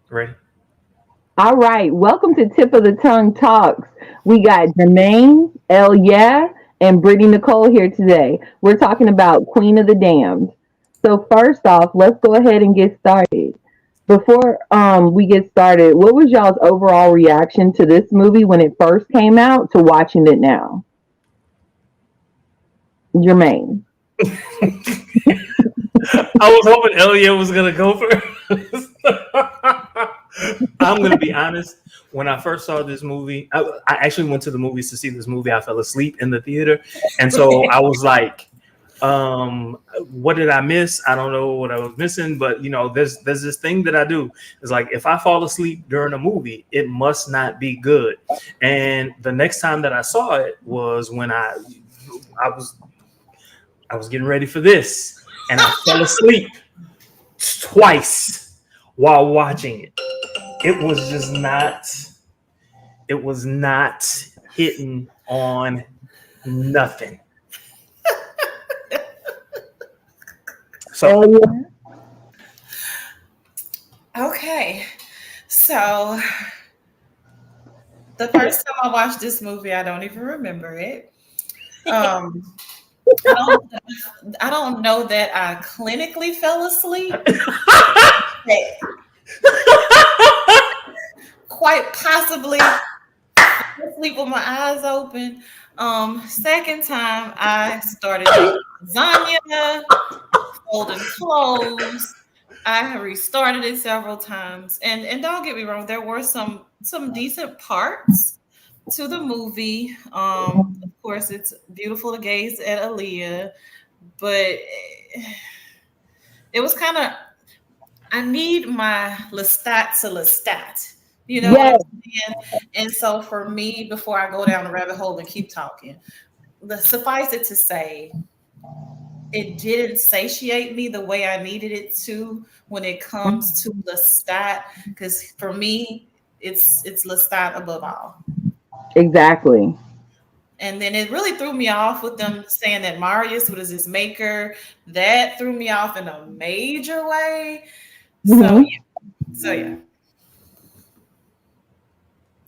Ready? All right, welcome to Tip of the Tongue Talks. We got Jermaine, Yeah, and Brittany Nicole here today. We're talking about Queen of the Damned. So first off, let's go ahead and get started. Before we get started, what was y'all's overall reaction to this movie when it first came out to watching it now? Jermaine. I was hoping Elliot was gonna go first. I'm gonna be honest. When I first saw this movie, I actually went to the movies to see this movie. I fell asleep in the theater, and so I was like, "What did I miss? I don't know what I was missing." But there's this thing that I do. It's like if I fall asleep during a movie, it must not be good. And the next time that I saw it was when I was I was getting ready for this, and I fell asleep twice while watching it. It was just not. It was not hitting on nothing. So Yeah. Okay, so the first time I watched this movie, I don't even remember it. Um, I don't, I don't know that I clinically fell asleep. Quite possibly asleep with my eyes open. Second time I started making lasagna, folding clothes. I have restarted it several times, and don't get me wrong, there were some decent parts to the movie. Of course, it's beautiful to gaze at Aaliyah, but it was kind of I need my Lestat to Lestat. You know what I'm Yes. saying? And so for me, before I go down the rabbit hole and keep talking, suffice it to say, it didn't satiate me the way I needed it to when it comes to Lestat. Because for me, it's Lestat above all. Exactly. And then it really threw me off with them saying that Marius was his maker. That threw me off in a major way. So Hmm. yeah. So yeah.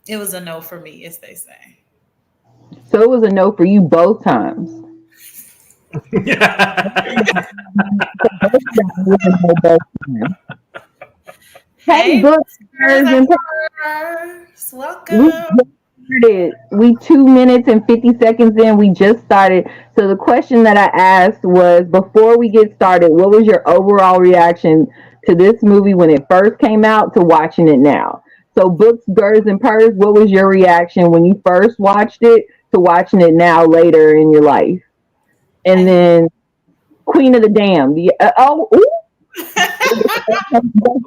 It was a no for me, as they say. So it was a no for you both times. Both of y'all was a no both times. Hey, Hey, bookers Mr. and Emperors, we welcome. just started. We 2 minutes and 50 seconds in. We just started. So the question that I asked was, before we get started, what was your overall reaction to this movie when it first came out to watching it now? So books, girls, and purrs. What was your reaction when you first watched it to watching it now later in your life? And And then Queen of the Damned. Was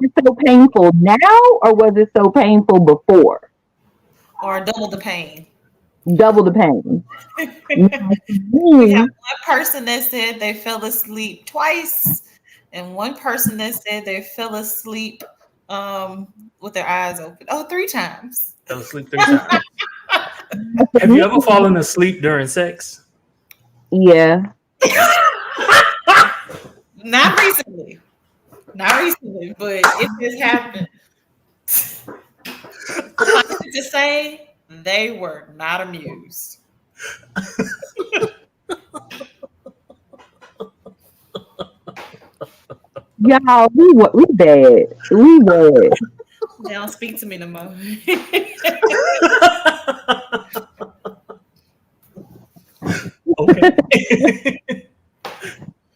it so painful now, or was it so painful before? or double the pain. Double the pain. Now, for We have me, one person that said they fell asleep twice, and one person that said they fell asleep with their eyes open. Oh, three times. fell asleep 3 times. for Have me, you ever fallen asleep during sex? yeah. Not recently. Not recently, but it just happened. Suffice it to say, they were not amused. Y'all, we bad. We bad. They don't speak to me no more. Okay.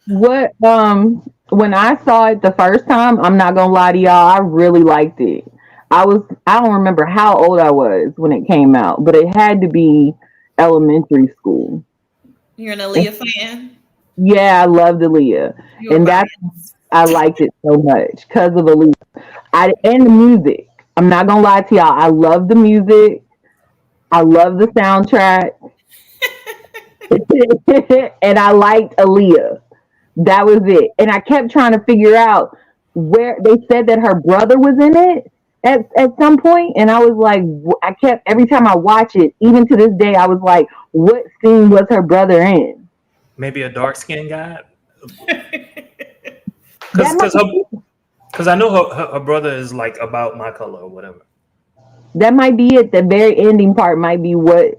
What when I saw it the first time, I'm not gonna lie to y'all, I really liked it. I don't remember how old I was when it came out, but it had to be elementary school. You're an Aaliyah fan? Yeah, I loved Aaliyah. You were And that's biased. I liked it so much because of Aaliyah. And the music. I'm not gonna lie to y'all. I love the music. I love the soundtrack. And I liked Aaliyah. That was it. And I kept trying to figure out where they said that her brother was in it at some point, and I was like, I kept every time I watch it, even to this day, I was like, what scene was her brother in? Maybe a dark skinned guy. That Because might her be Because I know her brother is like about my color or whatever. That might be it. The very ending part might be what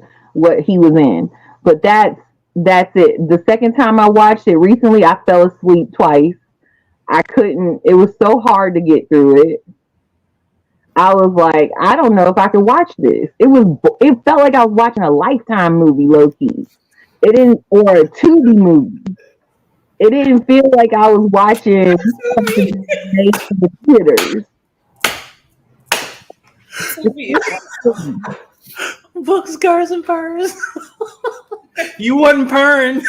he was in. But that's it. The second time I watched it recently, I fell asleep twice. I couldn't. It was so hard to get through it. I was like, I don't know if I could watch this. It felt like I was watching a Lifetime movie, low key. It didn't, or a Tubi movie. It didn't feel like I was watching something made for the theaters. Books, scars, and purrs. You wasn't purring.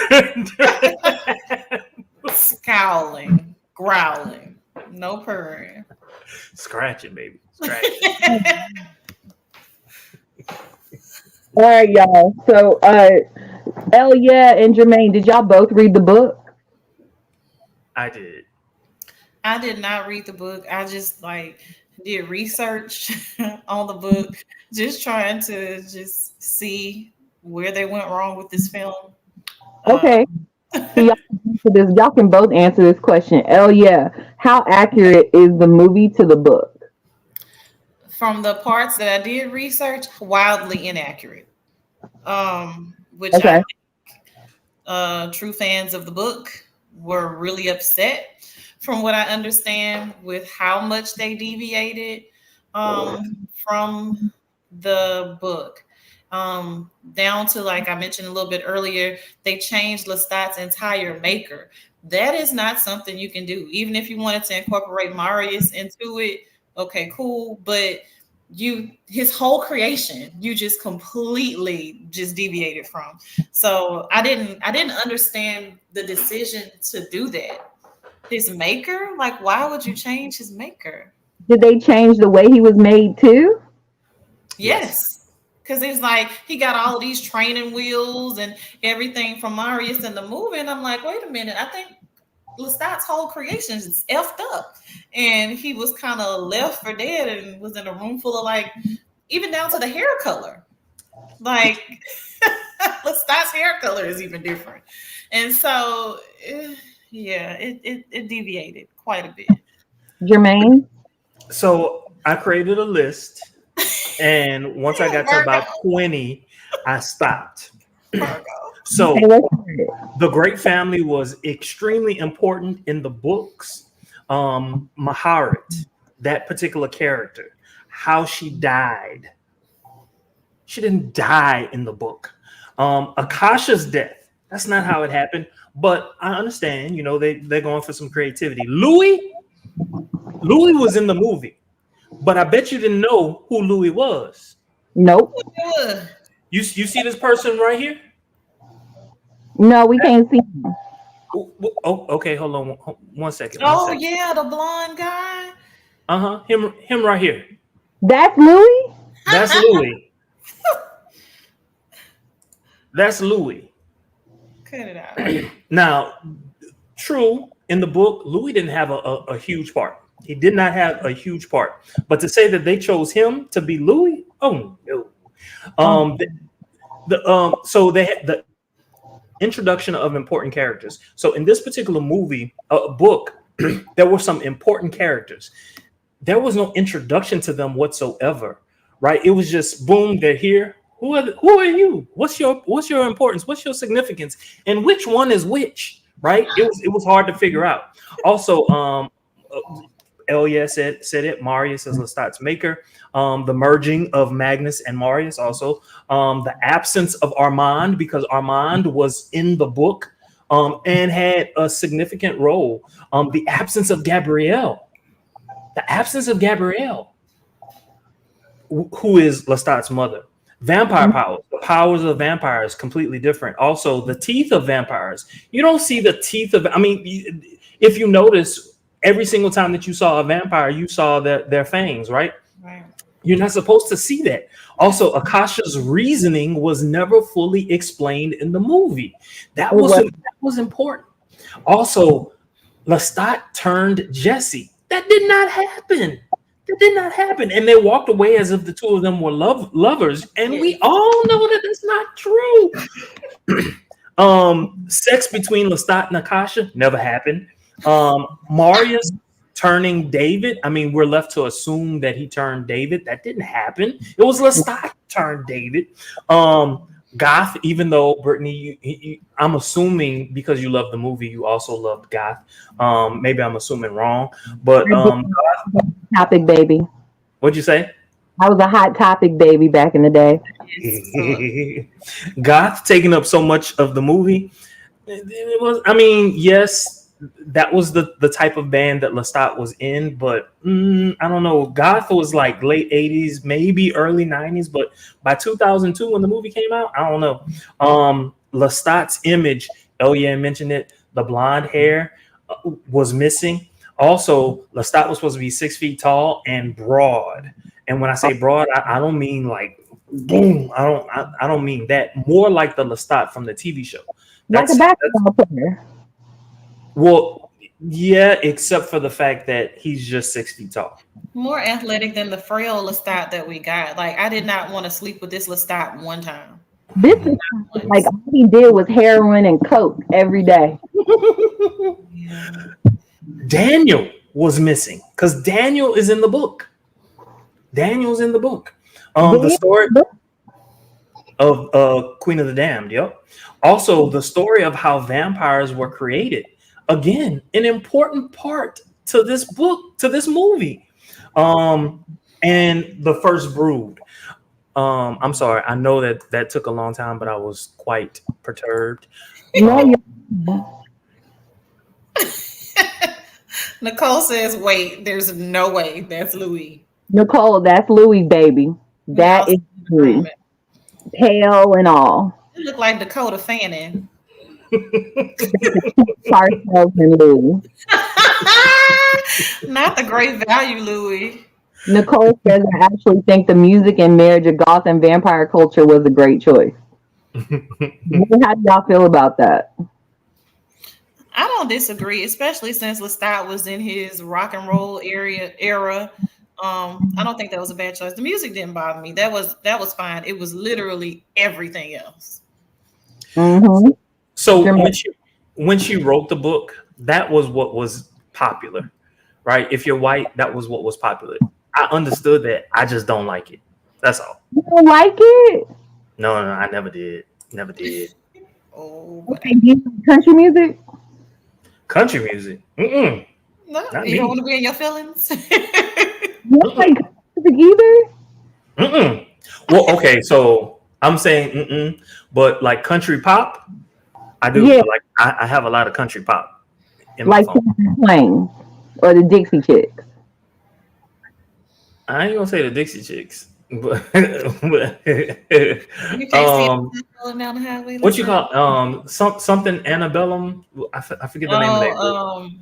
Scowling, growling, no purring. Scratching, baby. Scratch. All right, y'all. So, yeah, and Jermaine, did y'all both read the book? I did. I did not read the book. I just did research on the book, just trying to just see where they went wrong with this film. Okay. So y'all can both answer this question. Yeah, how accurate is the movie to the book? From the parts that I did research, wildly inaccurate. Which Okay. I think true fans of the book were really upset, from what I understand, with how much they deviated from the book. Down to, like I mentioned a little bit earlier, they changed Lestat's entire maker. That is not something you can do. Even if you wanted to incorporate Marius into it, okay, cool. But his whole creation, you just completely just deviated from. So I didn't understand the decision to do that. His maker, like, why would you change his maker? Did they change the way he was made too? Yes. Because it's like he got all of these training wheels and everything from Marius in the movie. And I'm like, wait a minute, I think Lestat's whole creation is effed up. And he was kind of left for dead and was in a room full of, even down to the hair color. Like, Lestat's hair color is even different. And so, yeah, it deviated quite a bit. Jermaine? So I created a list. And once I got to about 20, I stopped. So the Great Family was extremely important in the books. Maharit, that particular character, how she died. She didn't die in the book. Akasha's death, that's not how it happened. But I understand, they're going for some creativity. Louis was in the movie. But I bet you didn't know who Louis was. Nope. You see this person right here? No, we can't see him. Oh, okay. Hold on one second. Yeah, the blonde guy. Him right here. That's Louis? That's Louis. That's Louis. Cut it out. Now, true, in the book, Louis didn't have a huge part. He did not have a huge part. But to say that they chose him to be Louis, oh no. So they had the introduction of important characters. So in this particular book, there were some important characters. There was no introduction to them whatsoever, right? It was just boom, they're here. Who are you? What's your importance? What's your significance? And which one is which, right? It was hard to figure out. Also, Elia said it. Marius is Lestat's maker. The merging of Magnus and Marius also. The absence of Armand, because Armand was in the book and had a significant role. The absence of Gabrielle. Who is Lestat's mother. Vampire powers. The powers of vampires completely different. Also, the teeth of vampires. You don't see the teeth of. If you notice, every single time that you saw a vampire, you saw their fangs, right? Right. You're not supposed to see that. Also, Akasha's reasoning was never fully explained in the movie. That was important. Also, Lestat turned Jesse. That did not happen. And they walked away as if the two of them were lovers. And we all know that that's not true. Sex between Lestat and Akasha never happened. Marius turning David, I mean, we're left to assume that he turned David. That didn't happen. It was Lestat who turned David. Goth, even though Brittany, I'm assuming because you love the movie, you also loved Goth. Maybe I'm assuming wrong, but topic baby. What'd you say? I was a hot topic baby back in the day. Goth taking up so much of the movie. It was, I mean, yes, that was the type of band that Lestat was in, but I don't know. Goth was like late 80s, maybe early 90s, but by 2002 when the movie came out, I don't know. Lestat's image, mentioned it, the blonde hair was missing. Also, Lestat was supposed to be 6 feet tall and broad. And when I say broad, I don't mean like boom. I don't mean that. More like the Lestat from the TV show. Like a basketball player. Well, yeah, except for the fact that he's just 6 feet tall. More athletic than the frail Lestat that we got. Like, I did not want to sleep with this Lestat one time. This is like all he did was heroin and coke every day. Yeah. Daniel was missing because Daniel is in the book. Daniel's in the book. The story of Queen of the Damned. Yep. Also, the story of how vampires were created. Again, an important part to this book, to this movie. And the first brood. I'm sorry. I know that took a long time, but I was quite perturbed. Nicole says, wait, there's no way that's Louis. Nicole, that's Louis, baby. That is Louis. Pale and all. You look like Dakota Fanning. Parcells and Louis. Not the great value, Louis. Nicole says, I actually think the music and marriage of goth and vampire culture was a great choice. How do y'all feel about that? I don't disagree, especially since Lestat was in his rock and roll era. I don't think that was a bad choice. The music didn't bother me. That was fine. It was literally everything else. Mm-hmm. So when she wrote the book, that was what was popular, right? If you're white, that was what was popular. I understood that. I just don't like it. That's all. You don't like it? No, I never did. Never did. Oh, okay. Do you like country music? Country music? Mm-mm. No, you don't want to be in your feelings. You don't like country music either? Mm-mm. Well, okay, so I'm saying mm-mm, but like country pop, I do. Yeah. Like I have a lot of country pop in like my phone. Plains or the Dixie Chicks. I ain't gonna say the Dixie Chicks, but what you call something antebellum? I forget the name of that group.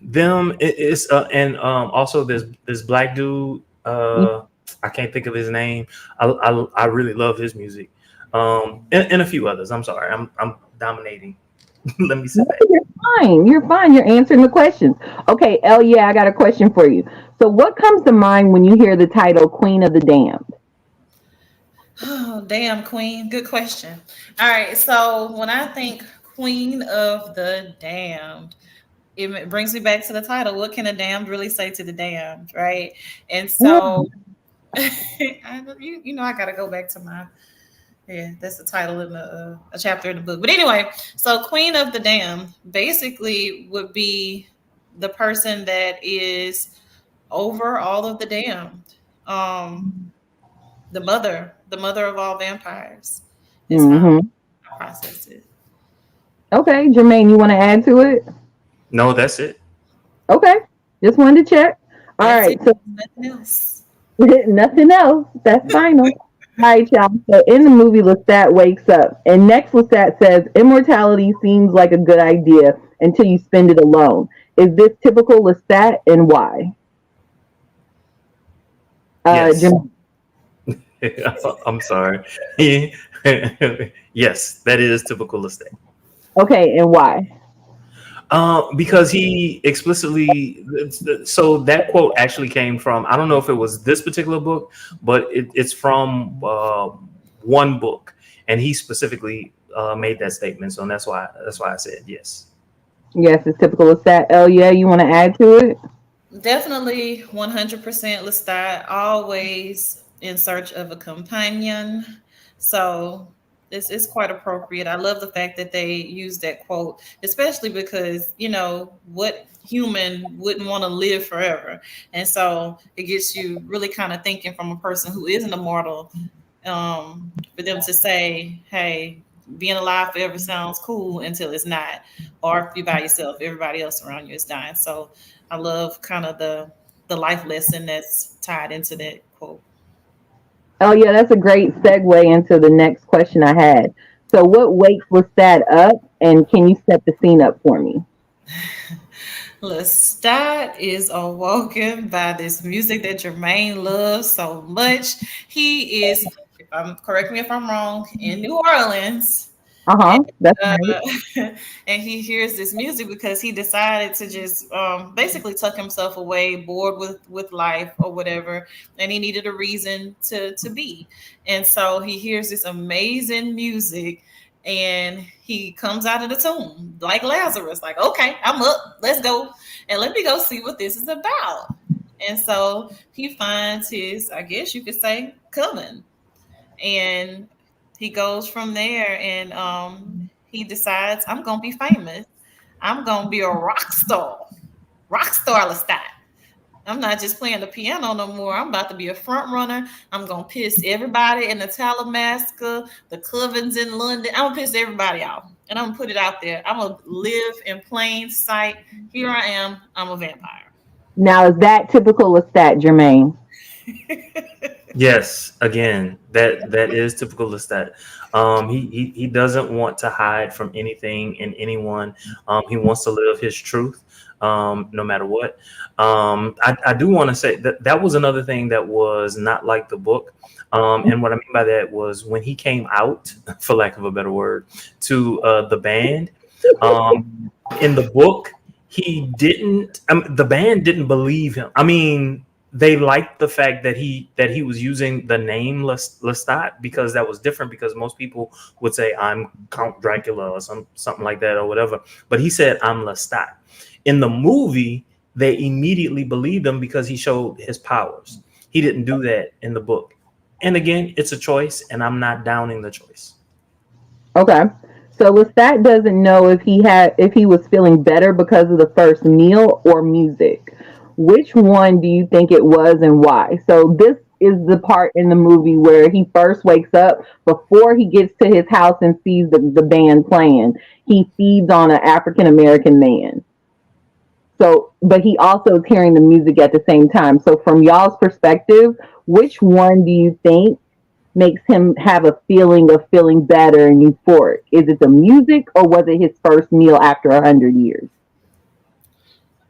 Them it's and also this black dude. I can't think of his name. I really love his music. And a few others. I'm sorry. I'm dominating. Let me say that. You're fine. You're answering the questions. Okay, I got a question for you. So what comes to mind when you hear the title Queen of the Damned? Oh, damn, Queen. Good question. All right. So when I think Queen of the Damned, it brings me back to the title. What can a damned really say to the damned, right? And so, you know, I got to go back to my, that's the title in a chapter in the book. But anyway, so Queen of the Damned basically would be the person that is over all of the damned. The mother of all vampires is how I process it. Okay, Jermaine, you want to add to it? No, that's it. Okay, just wanted to check. All right, so nothing else. Nothing else. That's final. All right, y'all. So in the movie, Lestat wakes up, and next Lestat says, "Immortality seems like a good idea until you spend it alone." Is this typical Lestat, and why? Yes. I'm sorry. Yes, that is typical Lestat. Okay, and why? Because he explicitly, so that quote actually came from, I don't know if it was this particular book, but it's from one book, and he specifically made that statement. So that's why I said yes. Yes, it's typical of that. Oh yeah, you want to add to it? Definitely 100% Lestat, always in search of a companion. So this is quite appropriate. I love the fact that they use that quote, especially because, what human wouldn't want to live forever? And so it gets you really kind of thinking from a person who isn't immortal, for them to say, hey, being alive forever sounds cool until it's not. Or if you're by yourself, everybody else around you is dying. So I love kind of the life lesson that's tied into that quote. Oh yeah, that's a great segue into the next question I had. So what wakes Lestat up, and can you set the scene up for me? Lestat is awoken by this music that Jermaine loves so much. He is, if I'm correct me if I'm wrong, in New Orleans. Uh And, huh. That's uh, right. and he hears this music because he decided to just basically tuck himself away, bored with life or whatever, and he needed a reason to be. And so he hears this amazing music, and he comes out of the tomb like Lazarus, like, okay, I'm up, let's go, and let me go see what this is about. And so he finds his, I guess you could say, coven, and he goes from there, and he decides, I'm gonna be famous, I'm gonna be a rock star Lestat. I'm not just playing the piano no more. I'm about to be a front runner. I'm gonna piss everybody in the Talamasca, the Covens in London. I'm gonna piss everybody off, and I'm gonna put it out there. I'm gonna live in plain sight. Here I am. I'm a vampire. Now is that typical Lestat, Jermaine? Yes, again, that is typical of that. He doesn't want to hide from anything and anyone. He wants to live his truth, no matter what. I do want to say that that was another thing that was not like the book. And what I mean by that was when he came out, for lack of a better word, to the band. In the book, he didn't. The band didn't believe him. I mean, they liked the fact that he was using the name Lestat because that was different. Because most people would say I'm Count Dracula or something like that or whatever. But he said I'm Lestat. In the movie, they immediately believed him because he showed his powers. He didn't do that in the book. And again, it's a choice, and I'm not downing the choice. Okay. So Lestat doesn't know if he was feeling better because of the first meal or music. Which one do you think it was and why? So this is the part in the movie where he first wakes up before he gets to his house and sees the band playing. He feeds on an African American man. So, but he also is hearing the music at the same time. So, from y'all's perspective, which one do you think makes him have a feeling of feeling better and euphoric? Is it the music or was it his first meal after 100 years?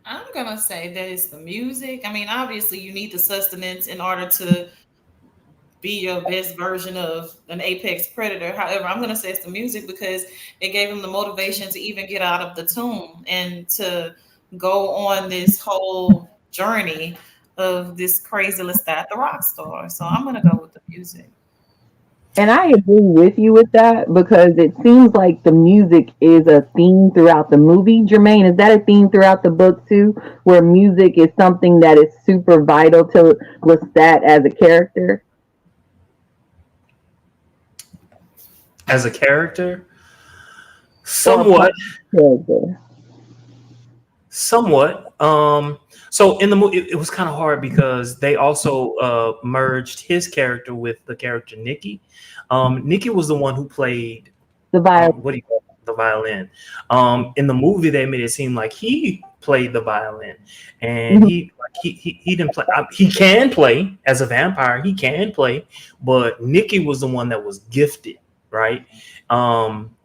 I'm gonna say that it's the music. I mean, obviously, you need the sustenance in order to be your best version of an apex predator. However, I'm going to say it's the music because it gave him the motivation to even get out of the tomb and to go on this whole journey of this crazy Lestat the rock star. So I'm going to go with the music. And I agree with you with that because it seems like the music is a theme throughout the movie. Jermaine, is that a theme throughout the book too, where music is something that is super vital to Lestat as a character? As a character, Or a part somewhat. of the character? Somewhat. So in the movie, it was kind of hard because they also merged his character with the character Nikki. Nikki was the one who played The violin. what do you call it? The violin. In the movie, they made it seem like he played the violin, and Mhm. he didn't play. He can play as a vampire. He can play, but Nikki was the one that was gifted, right?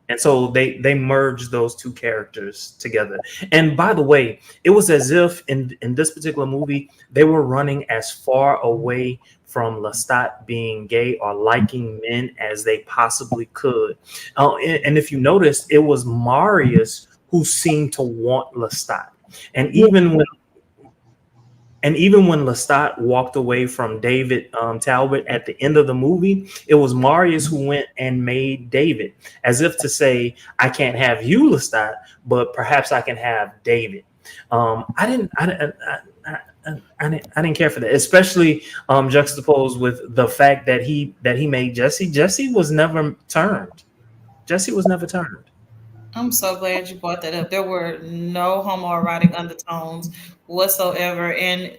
And so they merged those two characters together. And by the way, it was as if in this particular movie they were running as far away from Lestat being gay or liking men as they possibly could. And if you notice, it was Marius who seemed to want Lestat. And Yeah. even when And even when Lestat walked away from David Talbot at the end of the movie, it was Marius who went and made David, as if to say, "I can't have you, Lestat, but perhaps I can have David." I didn't care for that, especially juxtaposed with the fact that he made Jesse. Jesse was never turned. Jesse was never turned. I'm so glad you brought that up. There were no homoerotic undertones whatsoever, and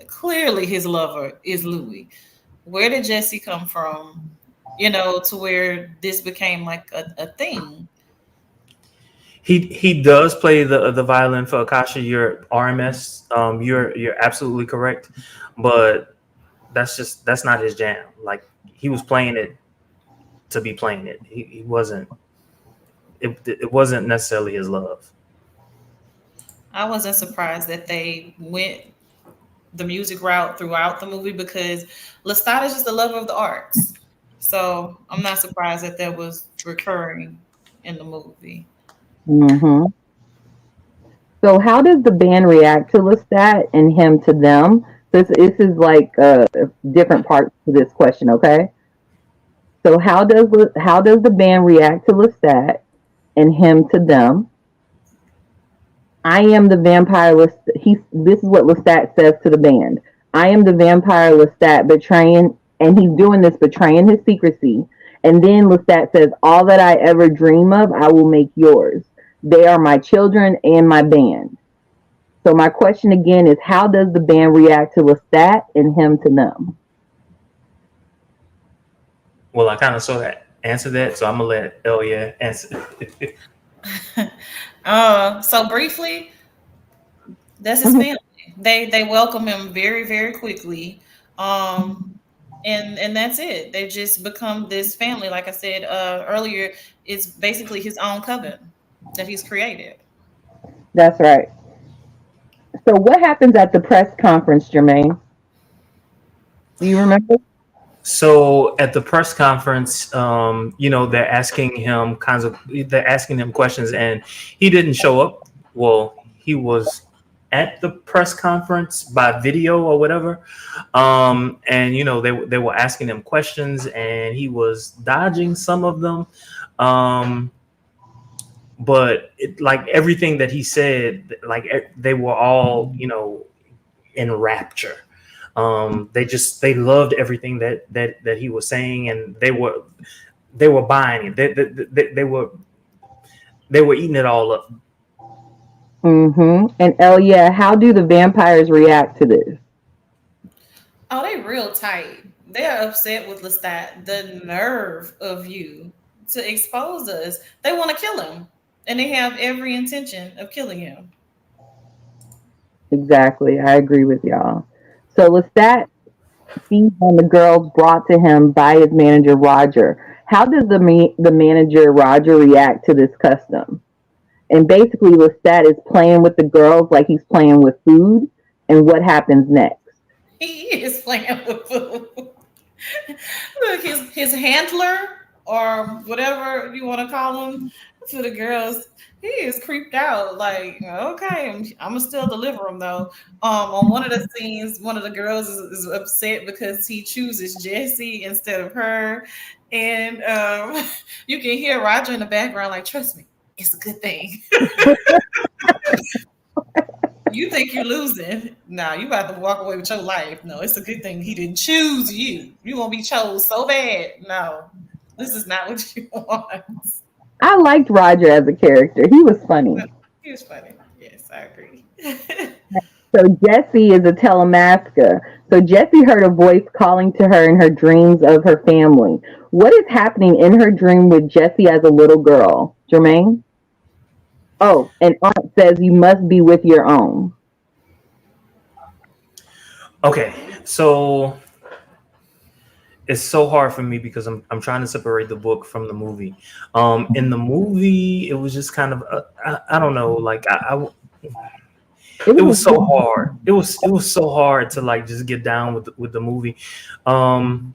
clearly his lover is Louis. Where did Jesse come from? To where this became like a thing. He does play the violin for Akasha. You're RMS. You're absolutely correct, but that's not his jam. Like, he was playing it to be playing it. He wasn't. It wasn't necessarily his love. I wasn't surprised that they went the music route throughout the movie because Lestat is just a lover of the arts. So I'm not surprised that that was recurring in the movie. Hmm. So how does the band react to Lestat and him to them? This is like different parts to this question, okay? So how does the band react to Lestat and him to them? I am the vampire Lestat. This is what Lestat says to the band. I am the vampire Lestat betraying, and he's doing this betraying his secrecy. And then Lestat says, "All that I ever dream of, I will make yours. They are my children and my band." So my question again is, how does the band react to Lestat and him to them? Well, I kind of saw that answer that, so I'm gonna let Elia answer. So briefly, that's his Mhm. family. They welcome him very, very quickly. Um, and that's it. They've just become this family. Like I said earlier, it's basically his own coven that he's created. That's right. So what happens at the press conference, Jermaine? Do you remember? So at the press conference, they're asking him questions, and he didn't show up. Well, he was at the press conference by video or whatever, and they were asking him questions, and he was dodging some of them. Um, but like everything that he said, like they were all in rapture. They loved everything that he was saying, and they were buying it. They were eating it all up. Mm-hmm. And Elia, how do the vampires react to this? Oh, they real tight. They're upset with Lestat. The nerve of you to expose us. They want to kill him. And they have every intention of killing him. Exactly. I agree with y'all. So Lestat sees on the girls brought to him by his manager Roger. How does the manager Roger react to this custom? And basically, Lestat is playing with the girls like he's playing with food. And what happens next? He is playing with food. Look, his handler or whatever you want to call him to the girls, he is creeped out. Like, okay, I'm gonna still deliver him though. On one of the scenes, one of the girls is upset because he chooses Jesse instead of her, and you can hear Roger in the background, like, trust me, it's a good thing. You think you're losing. Nah, you about to walk away with your life. No, it's a good thing he didn't choose you. You gonna be chose so bad. No, this is not what you want. I liked Roger as a character. He was funny. He was funny. Yes, I agree. So Jessie is a telemaska. So Jessie heard a voice calling to her in her dreams of her family. What is happening in her dream with Jessie as a little girl? Jermaine? Oh, and Aunt says you must be with your own. Okay, so it's so hard for me because I'm trying to separate the book from the movie. In the movie, it was just kind of I don't know, like It it was was so hard. It was so hard to like just get down with the movie. Um,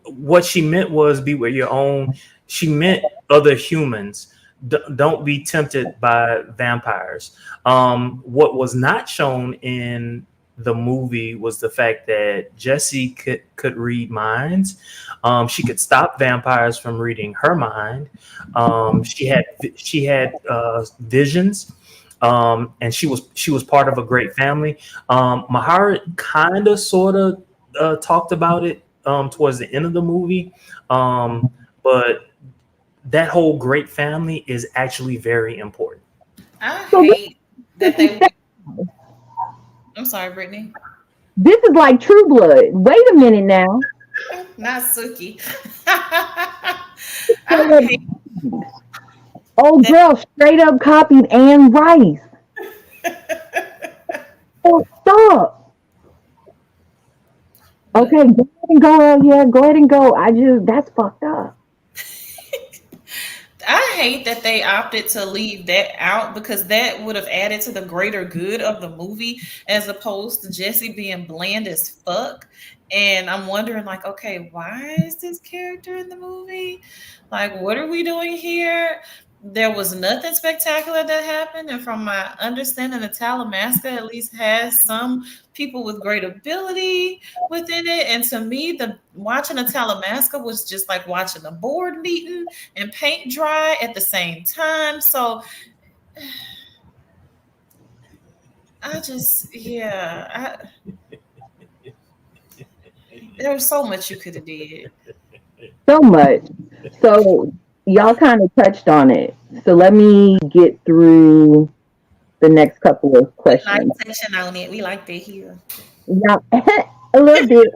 what she meant was be with your own. She meant other humans, don't be tempted by vampires. What was not shown in the movie was the fact that Jessie could read minds. She could stop vampires from reading her mind. She had visions. And she was part of a great family. Maharat kind of sort of talked about it towards the end of the movie, but that whole great family is actually very important. I So hate that they. I'm sorry, Brittany. this is like True Blood. Wait a minute now. Not Suki. I So, hate old that. girl straight up copied Anne Rice. Oh, stop. Okay, go ahead and go. Yeah, go ahead and go. That's fucked up. I hate that they opted to leave that out because that would have added to the greater good of the movie as opposed to Jesse being bland as fuck. And I'm wondering, like, okay, why is this character in the movie? Like, what are we doing here? There was nothing spectacular that happened. And from my understanding, the Talamasca at least has some people with great ability within it. And to me, the watching a Talamasca was just like watching a board meeting and paint dry at the same time. So I just, yeah, there was so much you could have did. So much. So y'all kind of touched on it. So let me get through the next couple of We like questions. touching on it. We like to hear. Yeah, a little bit.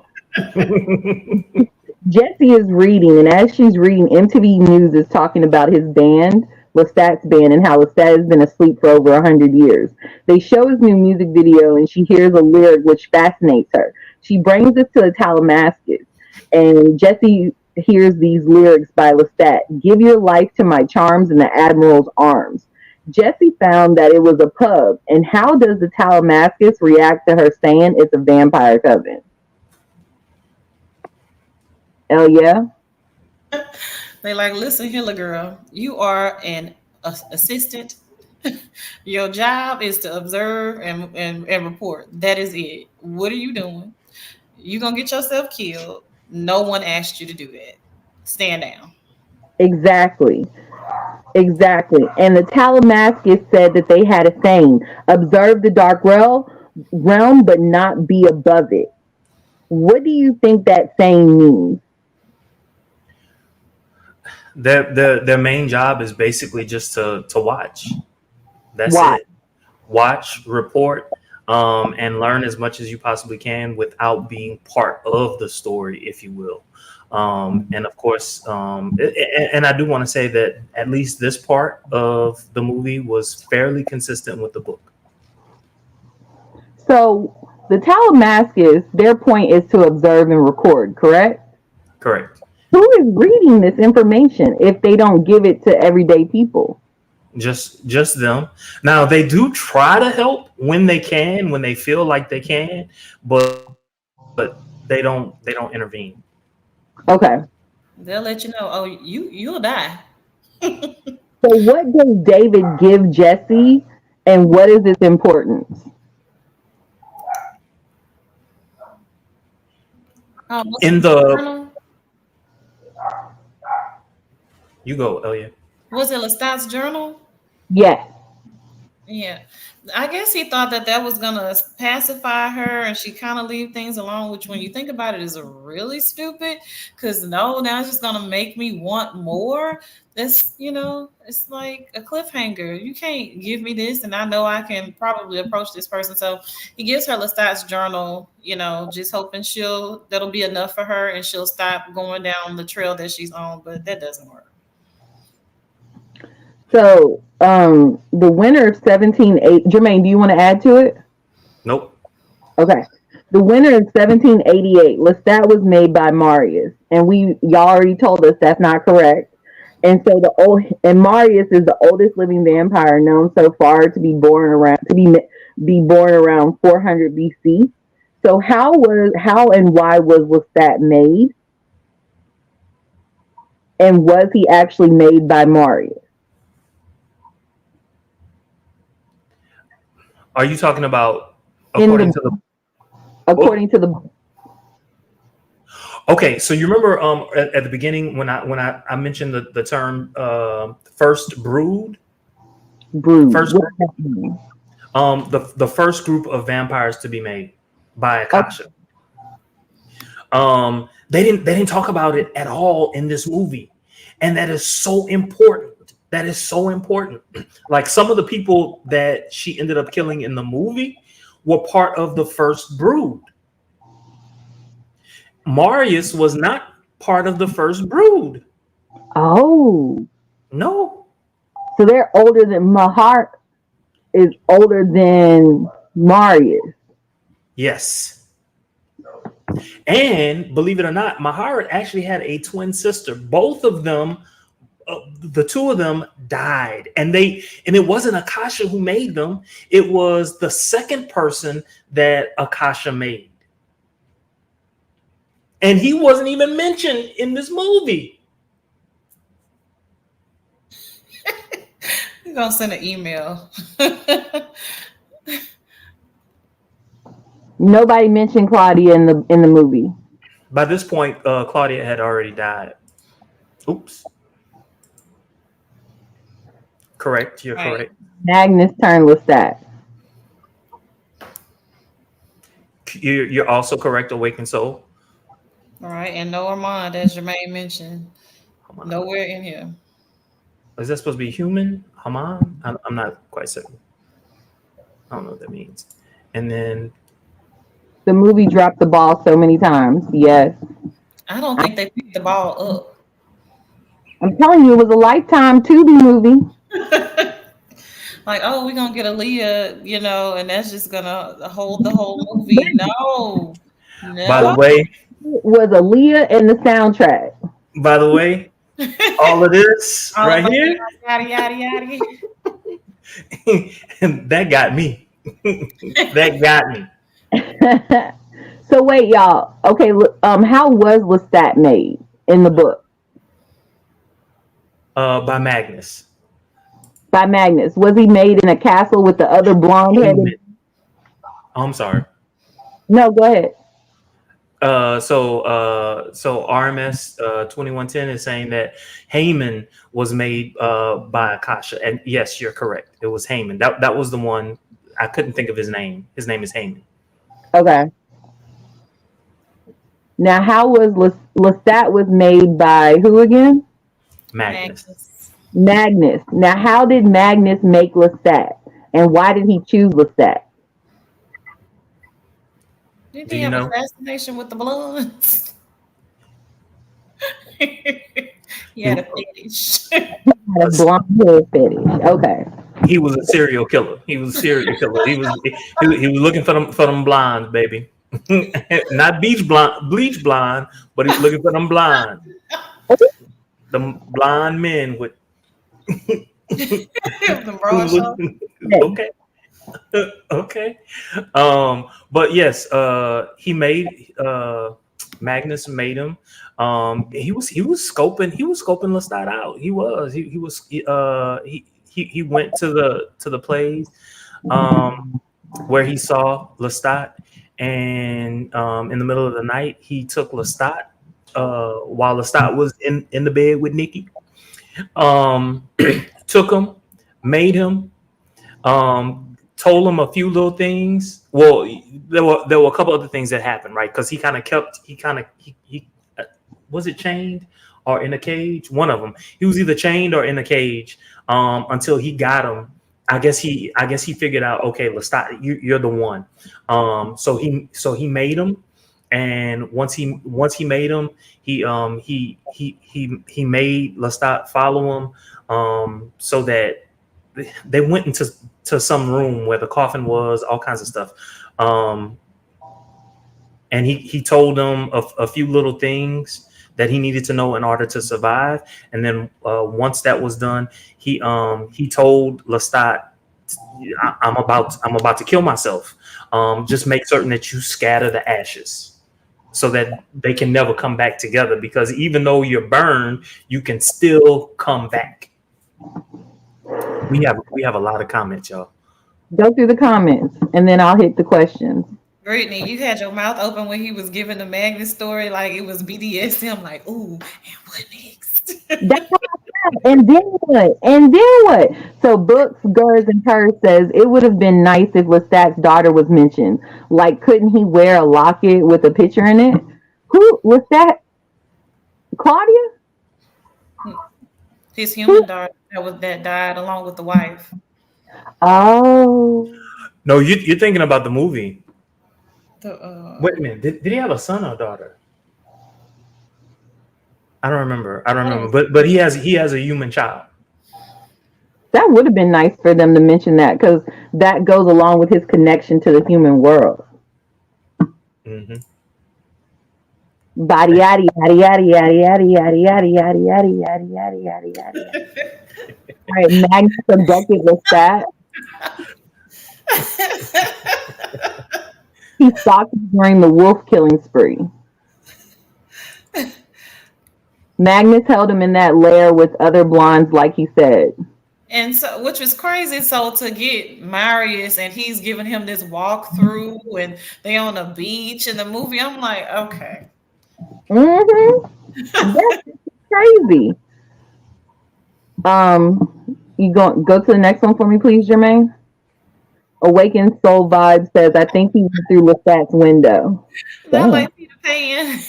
Jessie is reading, and as she's reading, MTV News is talking about his band, Lestat's band, and how Lestat has been asleep for over 100 years. They show his new music video, and she hears a lyric which fascinates her. She brings it to the Talamascus, and Jessie hears these lyrics by Lestat: "Give your life to my charms and the Admiral's arms." Jessie found that it was a pub, and how does the Talamascus react to her saying it's a vampire coven? Oh yeah. They like, listen here, little girl. You are an assistant. Your job is to observe and report. That is it. What are you doing? You gonna get yourself killed. No one asked you to do that. Stand down. Exactly. Exactly. And the Talamascus said that they had a saying: observe the dark realm, but not be above it. What do you think that saying means? Their main job is basically just to watch. That's Why? it. Watch, report, and learn as much as you possibly can without being part of the story, if you will. And of course, and I do want to say that at least this part of the movie was fairly consistent with the book. So the Talamascus, their point is to observe and record, correct? Correct. Who is reading this information if they don't give it to everyday people? Just them. Now they do try to help when they can, when they feel like they can, but they don't intervene. Okay. They'll let you know. Oh, you'll die. So what does David give Jesse, and what is its importance? What's In the the journal? You go, Elia. Was it Lestat's journal? Yes. Yeah, I guess he thought that that was gonna pacify her, and she kind of leave things alone. Which, when you think about it, is really stupid. Because no, now it's just gonna make me want more. That's it's like a cliffhanger. You can't give me this, and I know I can probably approach this person. So he gives her Lestat's journal. Just hoping that'll be enough for her, and she'll stop going down the trail that she's on. But that doesn't work. So the winner of 1780, Jermaine, do you want to add to it? Nope. Okay. The winner of 1788, Lestat was made by Marius, and y'all already told us that's not correct. And so Marius is the oldest living vampire known so far to be born around 400 BC. So how and why was Lestat made? And was he actually made by Marius? Are you talking about in according the to the? according to the Okay, so you remember at the beginning when I mentioned the term first brood, brood? first What does that mean? the first group of vampires to be made by Oh, Akasha. They didn't talk about it at all in this movie, and that is so important. That is so important. Like some of the people that she ended up killing in the movie were part of the first brood. Marius was not part of the first brood. oh, No. so they're older than Mahart is older than Marius. Yes. And believe it or not, Maharat actually had a twin sister. Both of them, the two of them died, and it wasn't Akasha who made them. It was the second person that Akasha made, and he wasn't even mentioned in this movie. You're gonna send an email. Nobody mentioned Claudia in the movie. By this point, Claudia had already died. Oops. Correct. You're Right. correct. Magnus turned Lestat. You're also correct. Awakened soul. All right. And no Armand, as Jermaine mentioned. Come on. Nowhere in here. Is that supposed to be human? Haman? I'm not quite certain. I don't know what that means. And then The movie dropped the ball so many times. Yes, I don't think they picked the ball up. I'm telling you, it was a Lifetime Tubi movie. Like, oh, we're gonna get Aaliyah, and that's just gonna hold the whole movie. No, by the no. way, It was Aaliyah and the soundtrack. by the way, all of this All right about here, yada yada yada. that got me. That got me. So wait, y'all. Okay, how was Lestat made in the book By Magnus. by Magnus? Was he made in a castle with the other blonde headed? I'm sorry. No, go ahead. So RMS 2110 is saying that Haman was made by Akasha, and yes, you're correct. It was Haman. That was the one. I couldn't think of his name. His name is Haman. Okay. Now, how was Lestat was made by who again? Magnus. Magnus. Now, how did Magnus make Lestat, and why did he choose Lestat? Didn't Do he you have a know? fascination with the bloods? He had a fetish. Had a blonde hair fetish. Okay. He was a serial killer. He was a serial killer. He was looking for them blondes, baby. Not bleach blonde, but he's looking for them blondes. Them blonde men with The broad shoulder. okay. Okay. But yes, he made Magnus made him. He was scoping Lestat out. He went to the plays where he saw Lestat, and in the middle of the night he took Lestat while Lestat was in the bed with Nikki. Took him, made him, told him a few little things. Well, there were a couple other things that happened, right? Because he was it chained or in a cage? One of them. He was either chained or in a cage until he got him. I guess he figured out, okay, Lestat, you're the one. So he made him, and once he made him, he made Lestat follow him, so that they went into some room where the coffin was, all kinds of stuff. And he told them a few little things that he needed to know in order to survive. And then once that was done, he told Lestat, I'm about to kill myself. Just make certain that you scatter the ashes so that they can never come back together, because even though you're burned, you can still come back. We have a lot of comments, y'all. Go through the comments, and then I'll hit the questions. Brittany, you had your mouth open when he was giving the Magnus story like it was BDSM, like, ooh, and what next? That's what I said. And then what? And then what? So Books, Gers, and Purse says it would have been nice if Lestat's daughter was mentioned. Like, couldn't he wear a locket with a picture in it? Who was that? Claudia? His Who? human daughter that died along with the wife. Oh. No, you're thinking about the movie. The Wait a minute. Did he have a son or a daughter? I don't remember. But he has a human child. That would have been nice for them to mention that because that goes along with his connection to the human world. Mm-hmm. Body yaddy yaddy yaddy yaddy yaddy yaddy yaddy yaddy yaddy yaddy yaddy yaddy yaddy. All right, Magnus abducted Lestat. He stalked him during the wolf killing spree. Magnus held him in that lair with other blondes, like he said. And so, which was crazy. So to get Marius and he's giving him this walkthrough, and they on a beach in the movie. I'm like, okay. Mm-hmm. That's crazy. You go to the next one for me, please, Jermaine. Awakened Soul Vibe says, I think he went through Lestat's window. Not like Peter Pan.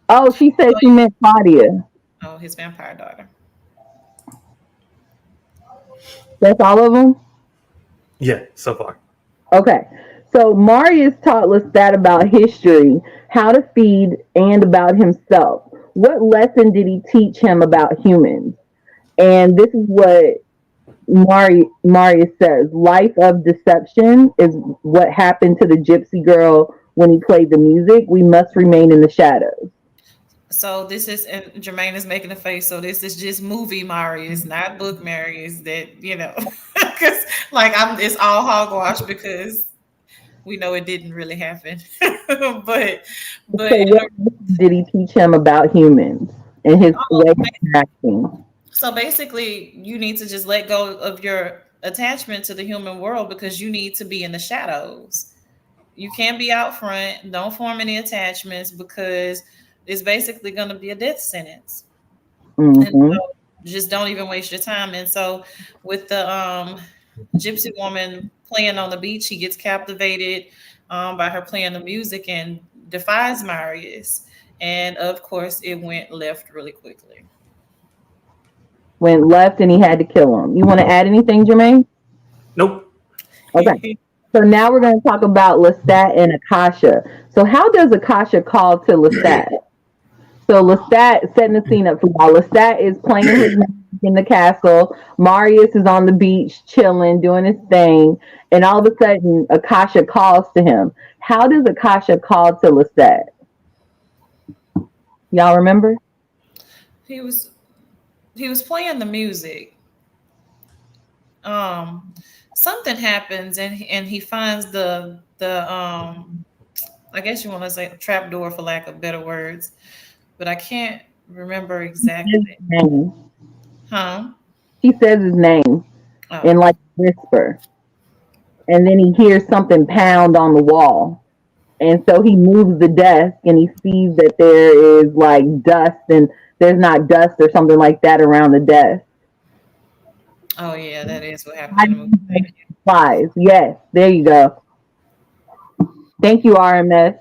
Oh, she said she meant Claudia. Oh, his vampire daughter. That's all of them? Yeah, so far. Okay. So Marius taught Lestat about history, how to feed, and about himself. What lesson did he teach him about humans? And this is what Marius says. Life of deception is what happened to the gypsy girl when he played the music. We must remain in the shadows. So this is, and Jermaine is making a face. So this is just movie Marius, not book Marius. That because it's all hogwash because we know it didn't really happen. but so what did he teach him about humans and his way of acting? So basically, you need to just let go of your attachment to the human world because you need to be in the shadows. You can't be out front. Don't form any attachments because it's basically going to be a death sentence. Mm-hmm. And so just don't even waste your time. And so with the gypsy woman playing on the beach, he gets captivated by her playing the music and defies Marius. And of course, it went left really quickly. Went left and he had to kill him. You want to add anything, Jermaine? Nope. Okay. So now we're going to talk about Lestat and Akasha. So how does Akasha call to Lestat? So Lestat, setting the scene up for y'all. Lestat is playing his music in the castle. Marius is on the beach chilling, doing his thing. And all of a sudden, Akasha calls to him. How does Akasha call to Lestat? Y'all remember? He was playing the music. Something happens and he finds the I guess you want to say trap door for lack of better words, but I can't remember exactly. Huh? He says his name in like a whisper. And then he hears something pound on the wall. And so he moves the desk and he sees that there is like dust and there's not dust or something like that around the desk. Oh yeah, that is what happened. Flies. Yes, there you go. Thank you, RMS.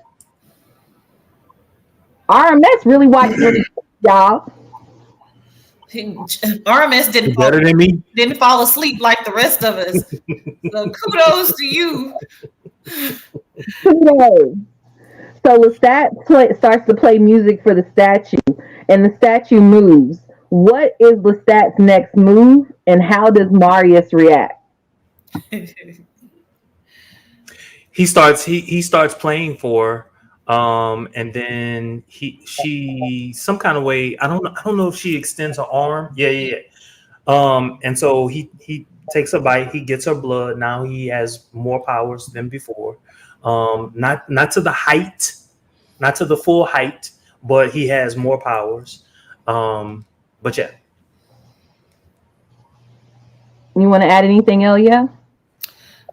RMS really watched y'all. RMS didn't better than me. Didn't fall asleep like the rest of us. So kudos to you. Kudos. So Lestat starts to play music for the statue, and the statue moves. What is Lestat's next move, and how does Marius react? He starts playing for and then she some kind of way, I don't know if she extends her arm. Yeah. And so he takes a bite, he gets her blood. Now he has more powers than before. Not to the height, not to the full height, but he has more powers. But yeah. You want to add anything, Elia?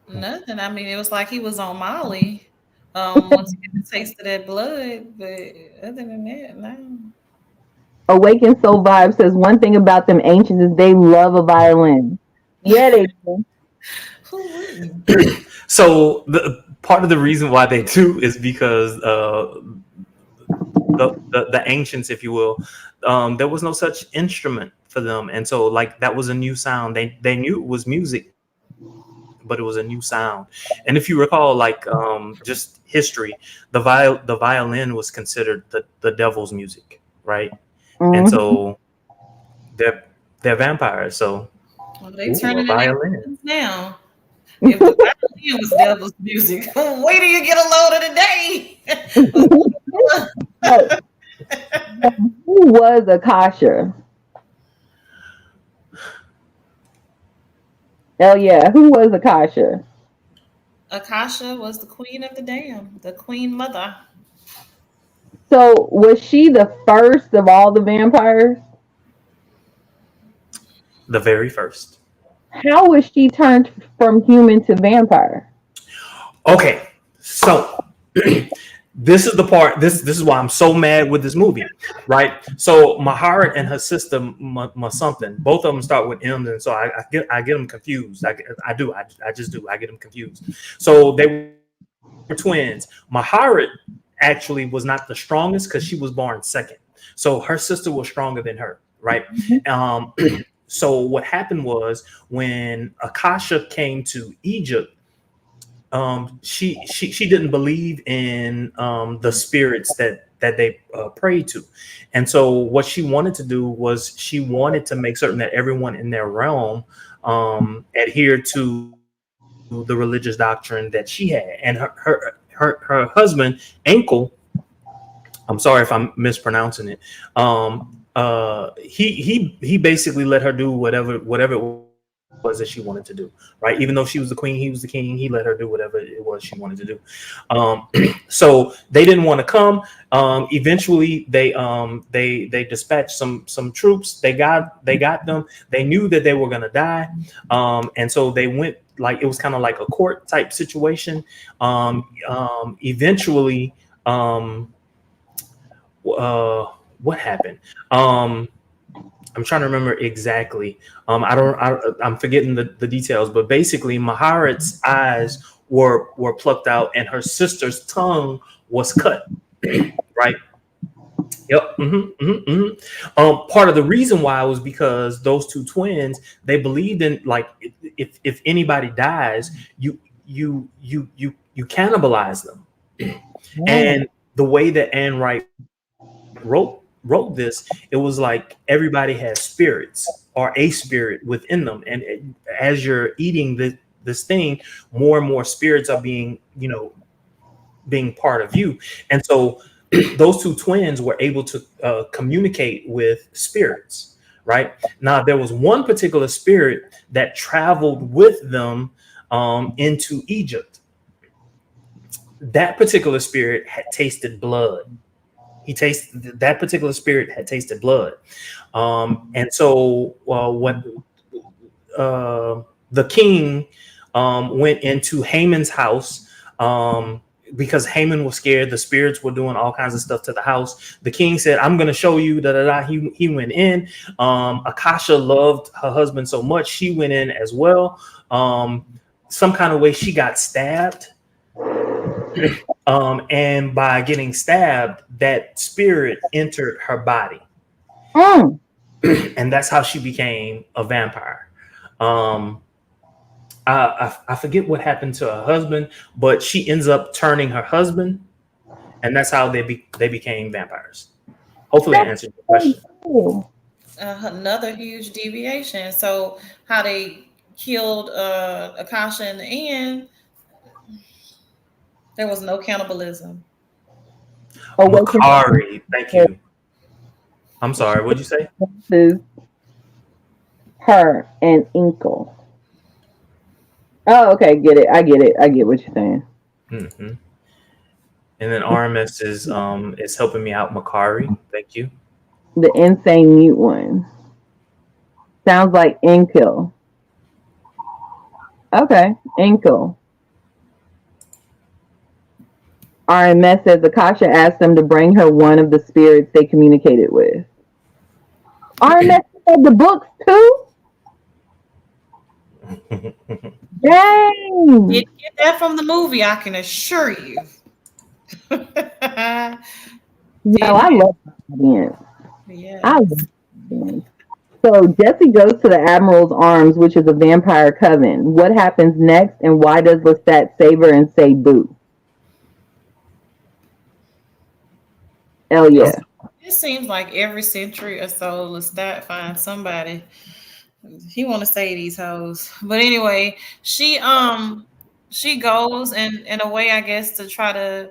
Nothing. I mean, it was like he was on Molly. Once he get the taste of that blood, but other than that, no. Awakened Soul Vibe says one thing about them ancients is they love a violin. Yeah, they do. Who wouldn't? So the part of the reason why they do is because the ancients, if you will, there was no such instrument for them, and so like that was a new sound. They knew it was music, but it was a new sound. And if you recall, like just history, the violin was considered the devil's music, right? And Mhm. so they're they're vampires. So Well, they ooh, a turning it into violin. things now. If the violin was devil's music, wait till you get a load of the day. But who was Akasha? Oh yeah, who was Akasha? Akasha was the queen of the dam, the queen mother. So was she the first of all the vampires? The very first. How was she turned from human to vampire? Okay, so this is the part. This is why I'm so mad with this movie, right? So Maharat and her sister, something. Both of them start with M, and so I get them confused. I do. I just do. I get them confused. So they were twins. Maharat actually was not the strongest because she was born second. So her sister was stronger than her, right? Um, so what happened was when Akasha came to Egypt, she didn't believe in the spirits that they prayed to, and so what she wanted to do was she wanted to make certain that everyone in their realm adhered to the religious doctrine that she had, and her husband Ankle. I'm sorry if I'm mispronouncing it. He basically let her do whatever it was that she wanted to do, right? Even though she was the queen, he was the king. He let her do whatever it was she wanted to do. So they didn't want to come. Eventually, they dispatched some troops. They got them. They knew that they were gonna die, and so they went like it was kind of like a court type situation. Eventually. Um, what happened? Um, I'm trying to remember exactly. I'm forgetting the details, but basically, Maharat's eyes were plucked out, and her sister's tongue was cut. Right. Yep. Part of the reason why was because those two twins they believed in like if anybody dies, you cannibalize them, Oh, and the way that Anne Wright wrote this, it was like everybody has spirits or a spirit within them, and as you're eating this thing, more and more spirits are being part of you, and so those two twins were able to communicate with spirits. Right now, there was one particular spirit that traveled with them into Egypt. That particular spirit had tasted blood. He tasted that particular spirit had tasted blood, and so when the king went into Haman's house, because Haman was scared, the spirits were doing all kinds of stuff to the house. The king said, "I'm going to show you." Da da da. He went in. Akasha loved her husband so much, she went in as well. Some kind of way, she got stabbed. And by getting stabbed, that spirit entered her body, mm. and that's how she became a vampire. Um, I forget what happened to her husband, but she ends up turning her husband, and that's how they became vampires. Hopefully, I That's answered your so question. cool. Another huge deviation. So how they killed Akasha in the end, there was no cannibalism. Awakened Makari, thank you. I'm sorry. What'd you say? is her and Inkle. Oh, okay, get it. I get it. I get what you're saying. Hmm. And then RMS is helping me out. Makari, thank you. The insane mute one sounds like Inkle. Okay, ankle. RMS says Akasha asked them to bring her one of the spirits they communicated with. RMS read the books too? Dang! Didn't get that from the movie, I can assure you. Didn't Yo, I love the audience. I love yes. the audience. So Jesse goes to the Admiral's arms, which is a vampire coven. What happens next, and why does Lestat save her and say boo? Hell It, yeah. it seems like every century or so, Lestat finds somebody he want to say these hoes. But anyway, she goes and in a way, I guess, to try to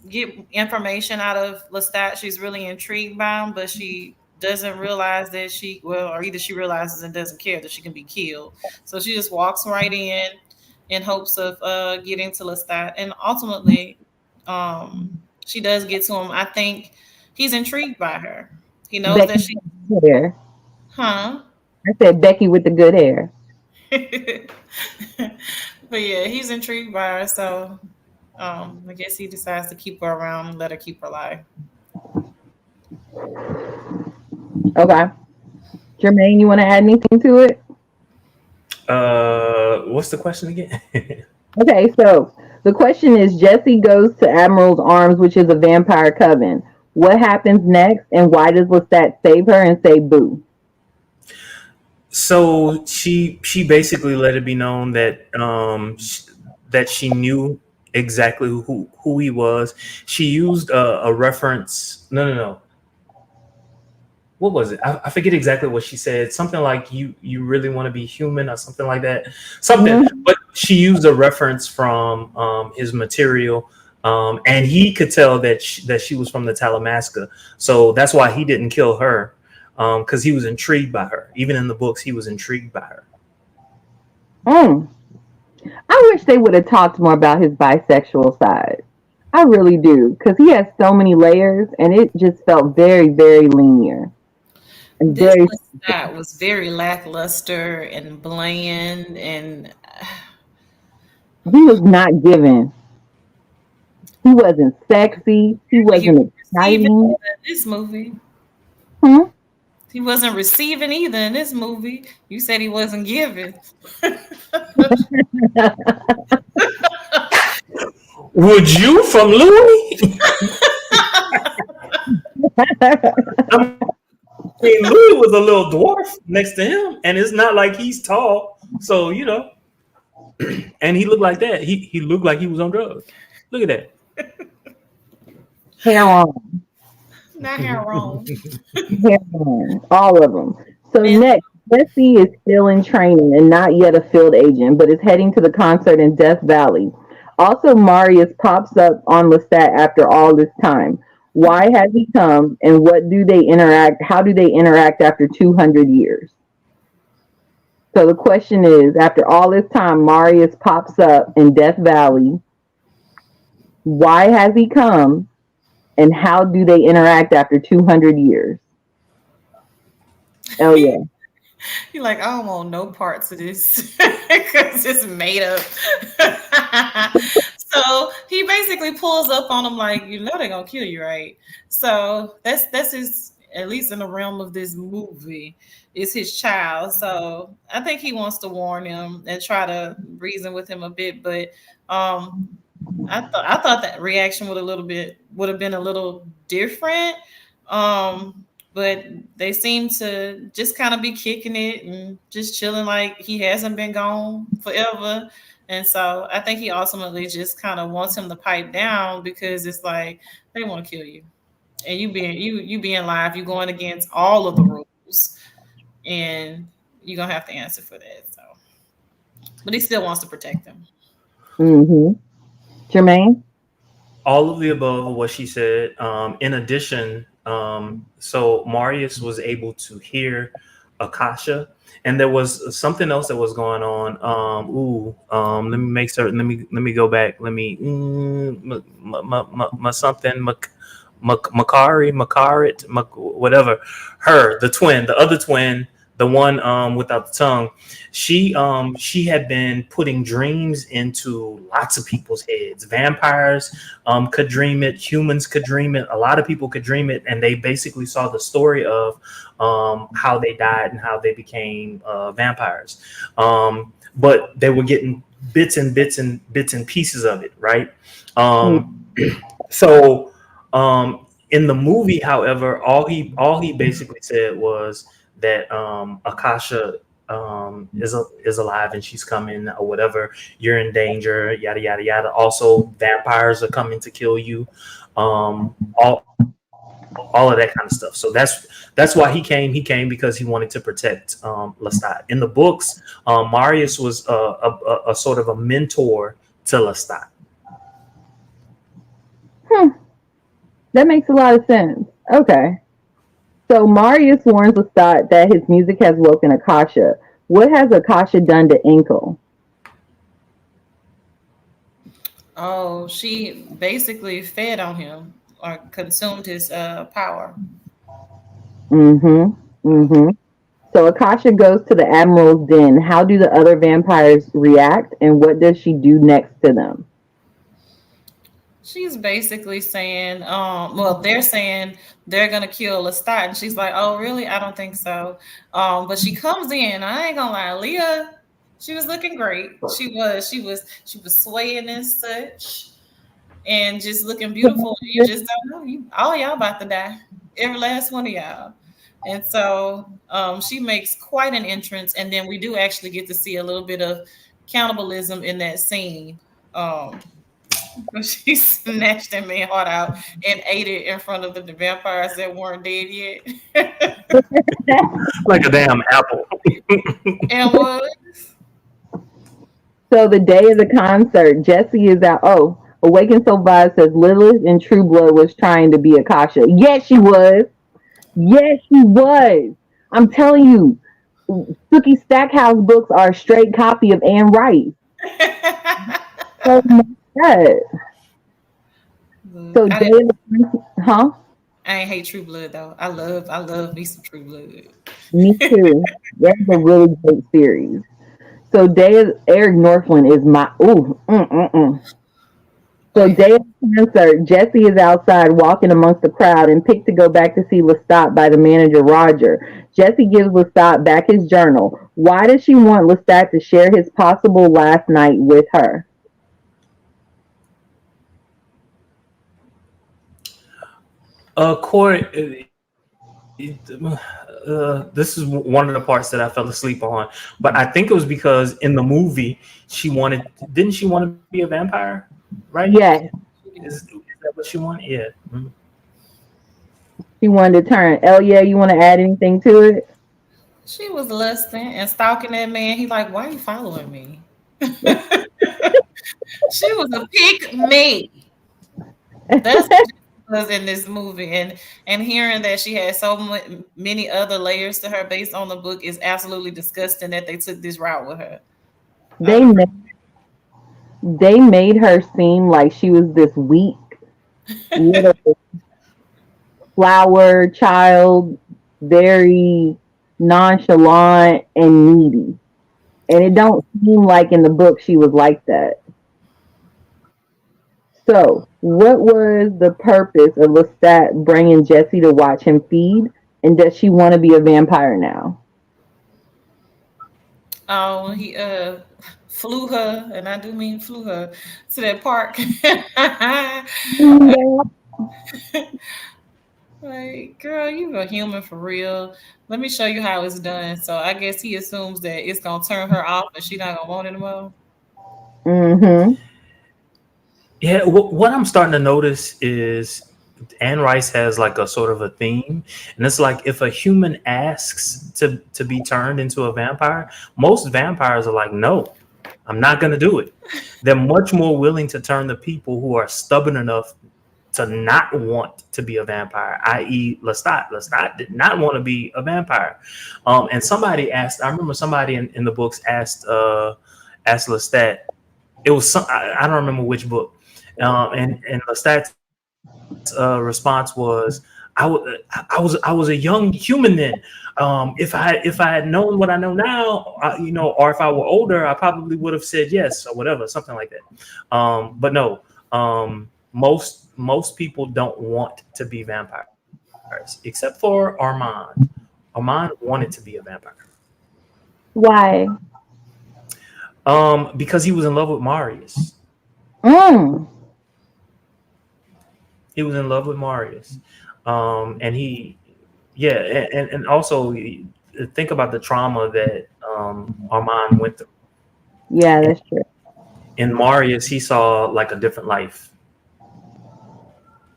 get information out of Lestat. She's really intrigued by him, but she doesn't realize that or either she realizes and doesn't care that she can be killed. So she just walks right in hopes of getting to Lestat, and ultimately, she does get to him. I think he's intrigued by her. He knows that Becky she, with the good hair. huh? I said Becky with the good hair. But yeah, he's intrigued by her, so I guess he decides to keep her around and let her keep her life. Okay. Jermaine, you want to add anything to it? What's the question again? Okay, so the question is Jesse goes to Admiral's arms, which is a vampire coven. What happens next, and why does Lestat save her and say boo? So she basically let it be known that that she knew exactly who he was. She used a reference. No. What was it? I forget exactly what she said. Something like you really want to be human or something like that. Something, Mhm. but she used a reference from his material, and he could tell that she was from the Talamasca. So that's why he didn't kill her, because he was intrigued by her. Even in the books, he was intrigued by her. Mm. I wish they would have talked more about his bisexual side. I really do, because he has so many layers, and it just felt very, very linear and This very. Lestat was very lackluster and bland, and He was not given. He wasn't sexy. He he was wasn't receiving exciting. either in this movie. Hmm? He wasn't receiving either in this movie. You said he wasn't giving. Would you from Louis? I mean, Louis was a little dwarf next to him, and it's not like he's tall. So and he looked like that. He looked like he was on drugs. Look at Hair on. Not hair wrong. Hair on. All of them. So And next, Jesse is still in training and not yet a field agent, but is heading to the concert in Death Valley. Also, Marius pops up on Lestat after all this time. Why has he come, and what do they interact? How do they interact after 200 years? So the question is, after all this time, Marius pops up in Death Valley. Why has he come, and how do they interact after 200 years? Oh yeah. you're like, I don't want no parts of this because it's made up. So he basically pulls up on him like, you know, they're gonna kill you, right? So that's his, at least in the realm of this movie, is his child. So I think he wants to warn him and try to reason with him a bit, but um I thought that reaction would have been a little different. But they seem to just kind of be kicking it and just chilling like he hasn't been gone forever. And so I think he ultimately just kind of wants him to pipe down because it's like they want to kill you. And you being live, you going against all of the rules and you're gonna have to answer for that. So but he still wants to protect them. Mm-hmm. Jermaine? all of the above of what she said. In addition, so Marius was able to hear Akasha, and there was something else that was going on. Let me make certain. Let me go back. Let me something Makari, whatever. Her, the twin, the other twin. the one without the tongue, she had been putting dreams into lots of people's heads. Vampires could dream it, humans could dream it, a lot of people could dream it, and they basically saw the story of how they died and how they became vampires. But they were getting bits and pieces of it, right? Um, so in the movie, however, all he basically said was that Akasha is alive and she's coming or whatever. You're in danger, yada yada yada. Also, vampires are coming to kill you. All of that kind of stuff. So that's why he came. He came because he wanted to protect Lestat. In the books, Marius was a sort of a mentor to Lestat. Hmm. That makes a lot of sense. Okay. So Marius warns Lestat that his music has woken Akasha. What has Akasha done to Inkle? Oh, she basically fed on him or consumed his power. Mm-hmm. Mm-hmm. So Akasha goes to the Admiral's den. How do the other vampires react, and what does she do next to them? She's basically saying, well, they're saying they're gonna kill Lestat, and she's like, "Oh, really? I don't think so." But she comes in. I ain't gonna lie, Leah. She was looking great. She was swaying and such, and just looking beautiful. You just don't know. All y'all about to die. Every last one of y'all. And so she makes quite an entrance, and then we do actually get to see a little bit of cannibalism in that scene. Um, she snatched that man heart out and ate it in front of the vampires that weren't dead yet. Like a damn apple. And was So the day of the concert, Jesse is out. Oh, Awakened Soul Vibe says Lilith in True Blood was trying to be Akasha. Yes, she was. Yes, she was. I'm telling you, Suki Stackhouse books are a straight copy of Anne Rice. So yeah. So I day didn't. of the huh? I ain't hate True Blood though. I love me some True Blood. Me too. That's a really great series. So day of Eric Northland is my ooh. Oh So yeah. day of the concert, Jesse is outside walking amongst the crowd and picked to go back to see Lestat by the manager Roger. Jesse gives Lestat back his journal. Why does she want Lestat to share his possible last night with her? Corey, this is one of the parts that I fell asleep on, but I think it was because in the movie didn't she want to be a vampire, right? Yes, Is that what she wanted? Yeah. Mhm. she wanted to turn. Oh yeah, you want to add anything to it? She was lusting and stalking that man. He like, why are you following me? She was a pick me. That's what she was in this movie, and hearing that she had so many other layers to her based on the book is absolutely disgusting that they took this route with her. I They would made, they made her seem like she was this weak little flower child, very nonchalant and needy. And it don't seem like in the book she was like that. So, what was the purpose of Lestat bringing Jesse to watch him feed? And does she want to be a vampire now? he flew her, and I do mean flew her to that park. Like, girl, you a human for real. Let me show you how it's done. So I guess he assumes that it's gonna turn her off and she not gonna want it anymore. Mm-hmm. Yeah. What I'm starting to notice is Anne Rice has like a sort of a theme, and it's like if a human asks to be turned into a vampire, most vampires are like, no, I'm not going to do it. They're much more willing to turn the people who are stubborn enough to not want to be a vampire, i.e., Lestat. Lestat did not want to be a vampire. And somebody asked, I remember somebody in the books asked Lestat, it was some, I don't remember which book. And Lestat's response was, I was a young human then. If I had known what I know now, or if I were older, I probably would have said yes or whatever, something like that. But no, most people don't want to be vampires, except for Armand. Armand wanted to be a vampire. Why? Because he was in love with Marius. Mm. He was in love with Marius, and he, yeah, and also think about the trauma that Armand went through. Yeah, that's true. In Marius, he saw like a different life.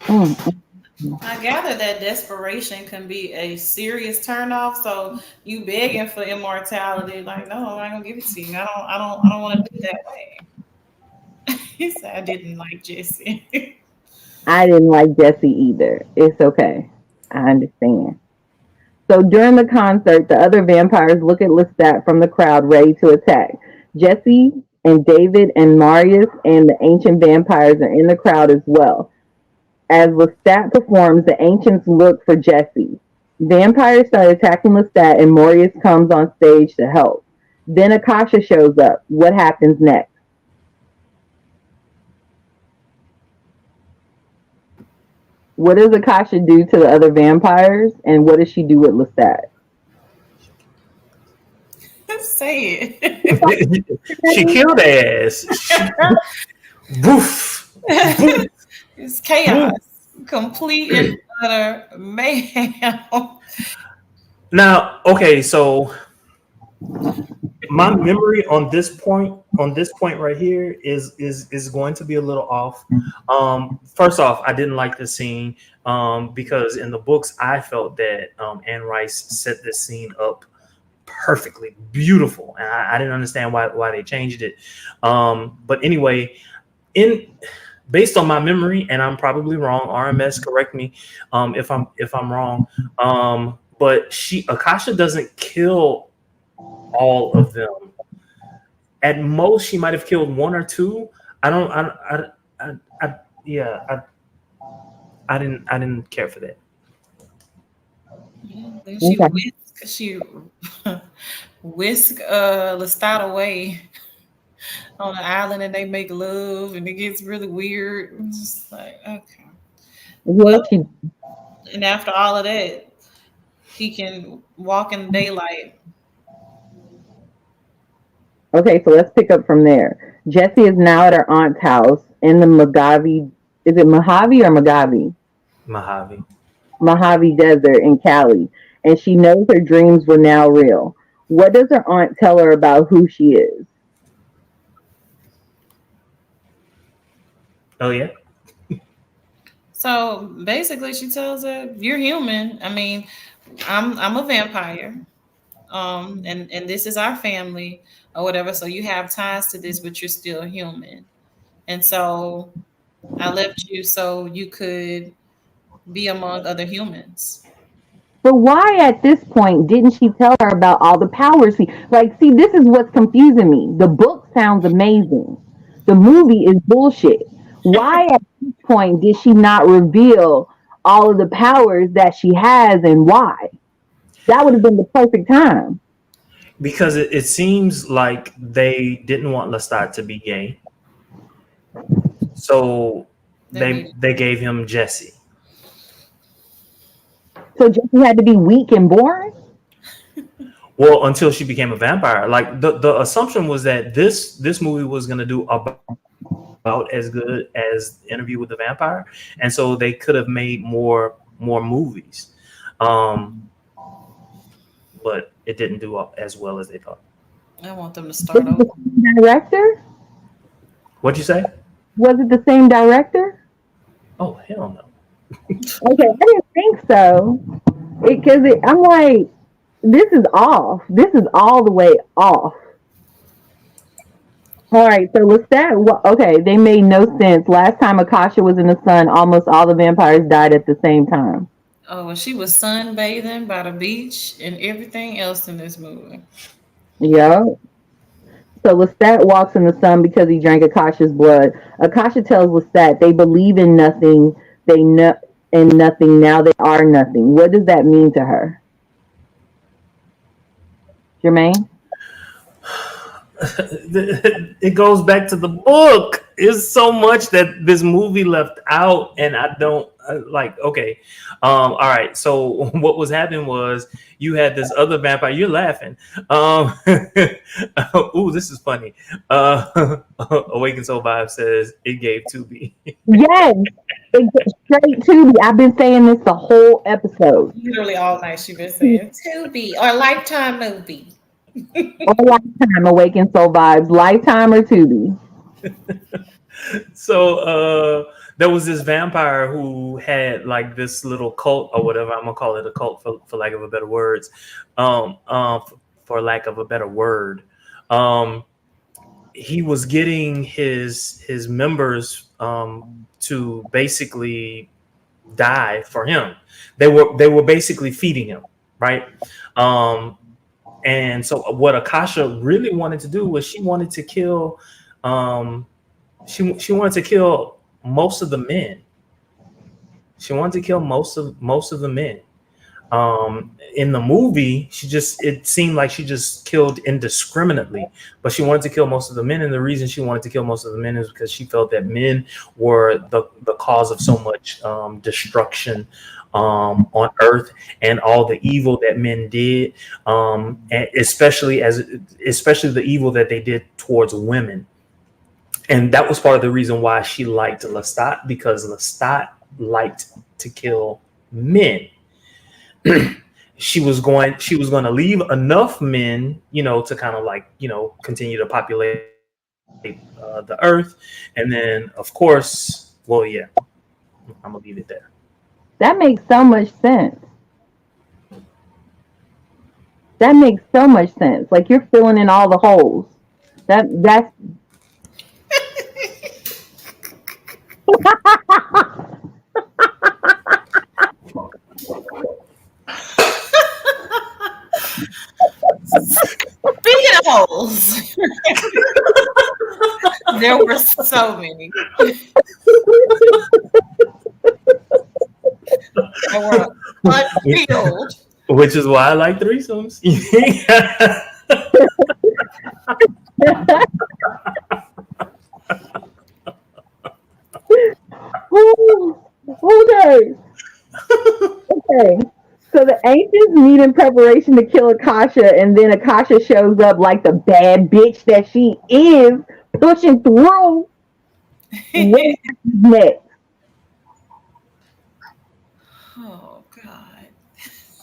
Mm. I gather that desperation can be a serious turnoff. So you begging for immortality, like, no, I ain't gonna give it to you. I don't want to do it that way. He said I didn't like Jesse. I didn't like Jesse either. It's okay. I understand. So during the concert, the other vampires look at Lestat from the crowd, ready to attack. Jesse and David and Marius and the ancient vampires are in the crowd as well. As Lestat performs, the ancients look for Jesse. Vampires start attacking Lestat, and Marius comes on stage to help. Then Akasha shows up. What happens next? What does Akasha do to the other vampires, and what does she do with Lestat? Say it. She killed ass. Woof. Woof. It's chaos, complete and utter mayhem. Now, okay, so my memory on this point right here is going to be a little off. First off, I didn't like the scene because in the books I felt that Anne Rice set this scene up perfectly, beautiful, and I didn't understand why they changed it. But anyway, in based on my memory, and I'm probably wrong. RMS, correct me if I'm wrong. But Akasha doesn't kill all of them. At most, she might have killed one or two. I don't. Yeah. I didn't care for that. Yeah, then Okay. she whisk Lestat away on the island, and they make love, and it gets really weird. It's just like, okay. Yeah, Well, and after all of that, he can walk in daylight. okay, so let's pick up from there. Jessie is now at her aunt's house in the Mojave. Is it Mojave or Mojave? Mojave. Mojave Desert in Cali, and she knows her dreams were now real. What does her aunt tell her about who she is? Oh yeah. So basically, she tells her, "You're human. I mean, I'm a vampire. And this is our family or whatever. So you have ties to this, but you're still human. And so I left you so you could be among other humans." But why at this point didn't she tell her about all the powers? See, this is what's confusing me. The book sounds amazing. The movie is bullshit. Why at this point did she not reveal all of the powers that she has and why? That would have been the perfect time. Because it seems like they didn't want Lestat to be gay, so They need they gave him Jesse. So Jessie had to be weak and boring? Well, until she became a vampire. Like the assumption was that this movie was going to do about as good as Interview with the Vampire, and so they could have made more movies, but it didn't do as well as they thought. I want them to Was start it the over. same director? What'd you say? Was it the same director? Oh hell no! Okay, I didn't think so. Because I'm like, this is off. This is all the way off. All right, so Lestat. Okay, they made no sense. Last time Akasha was in the sun, almost all the vampires died at the same time. Oh, well, she was sunbathing by the beach and everything else in this movie. Yeah. So Lestat walks in the sun because he drank Akasha's blood. Akasha tells Lestat they believe in nothing. They know. and nothing. Now they are nothing. What does that mean to her, Jermaine? It goes back to the book. There's so much that this movie left out, and I don't like. Okay, all right. So what was happening was you had this other vampire. You're laughing. Ooh, this is funny. Awaken Soul Vibe says it gave Tubi. Yes, it goes straight to me. I've been saying this the whole episode. Literally all night she been saying Tubi or Lifetime movie. Or Lifetime, Awaken Soul Vibes, Lifetime or Tubi. So there was this vampire who had like this little cult or whatever. I'm gonna call it a cult for lack of a better words. For lack of a better word. He was getting his members to basically die for him. They were basically feeding him, right? And so what Akasha really wanted to do was she wanted to kill she wanted to kill most of the men. She wanted to kill most of the men. In the movie, it seemed like she just killed indiscriminately, but she wanted to kill most of the men. And the reason she wanted to kill most of the men is because she felt that men were the cause of so much destruction on earth and all the evil that men did, and especially the evil that they did towards women. And that was part of the reason why she liked Lestat, because Lestat liked to kill men. she was going to leave enough men, to kind of like, continue to populate the earth. And then of course, well, yeah, I'm gonna leave it there. That makes so much sense. That makes so much sense. Like you're filling in all the holes. That's Speaking of holes, there were so many. There were unfilled. Which is why I like threesomes. Okay. Okay. So the ancients meet in preparation to kill Akasha, and then Akasha shows up like the bad bitch that she is, pushing through. What happens next? Oh God.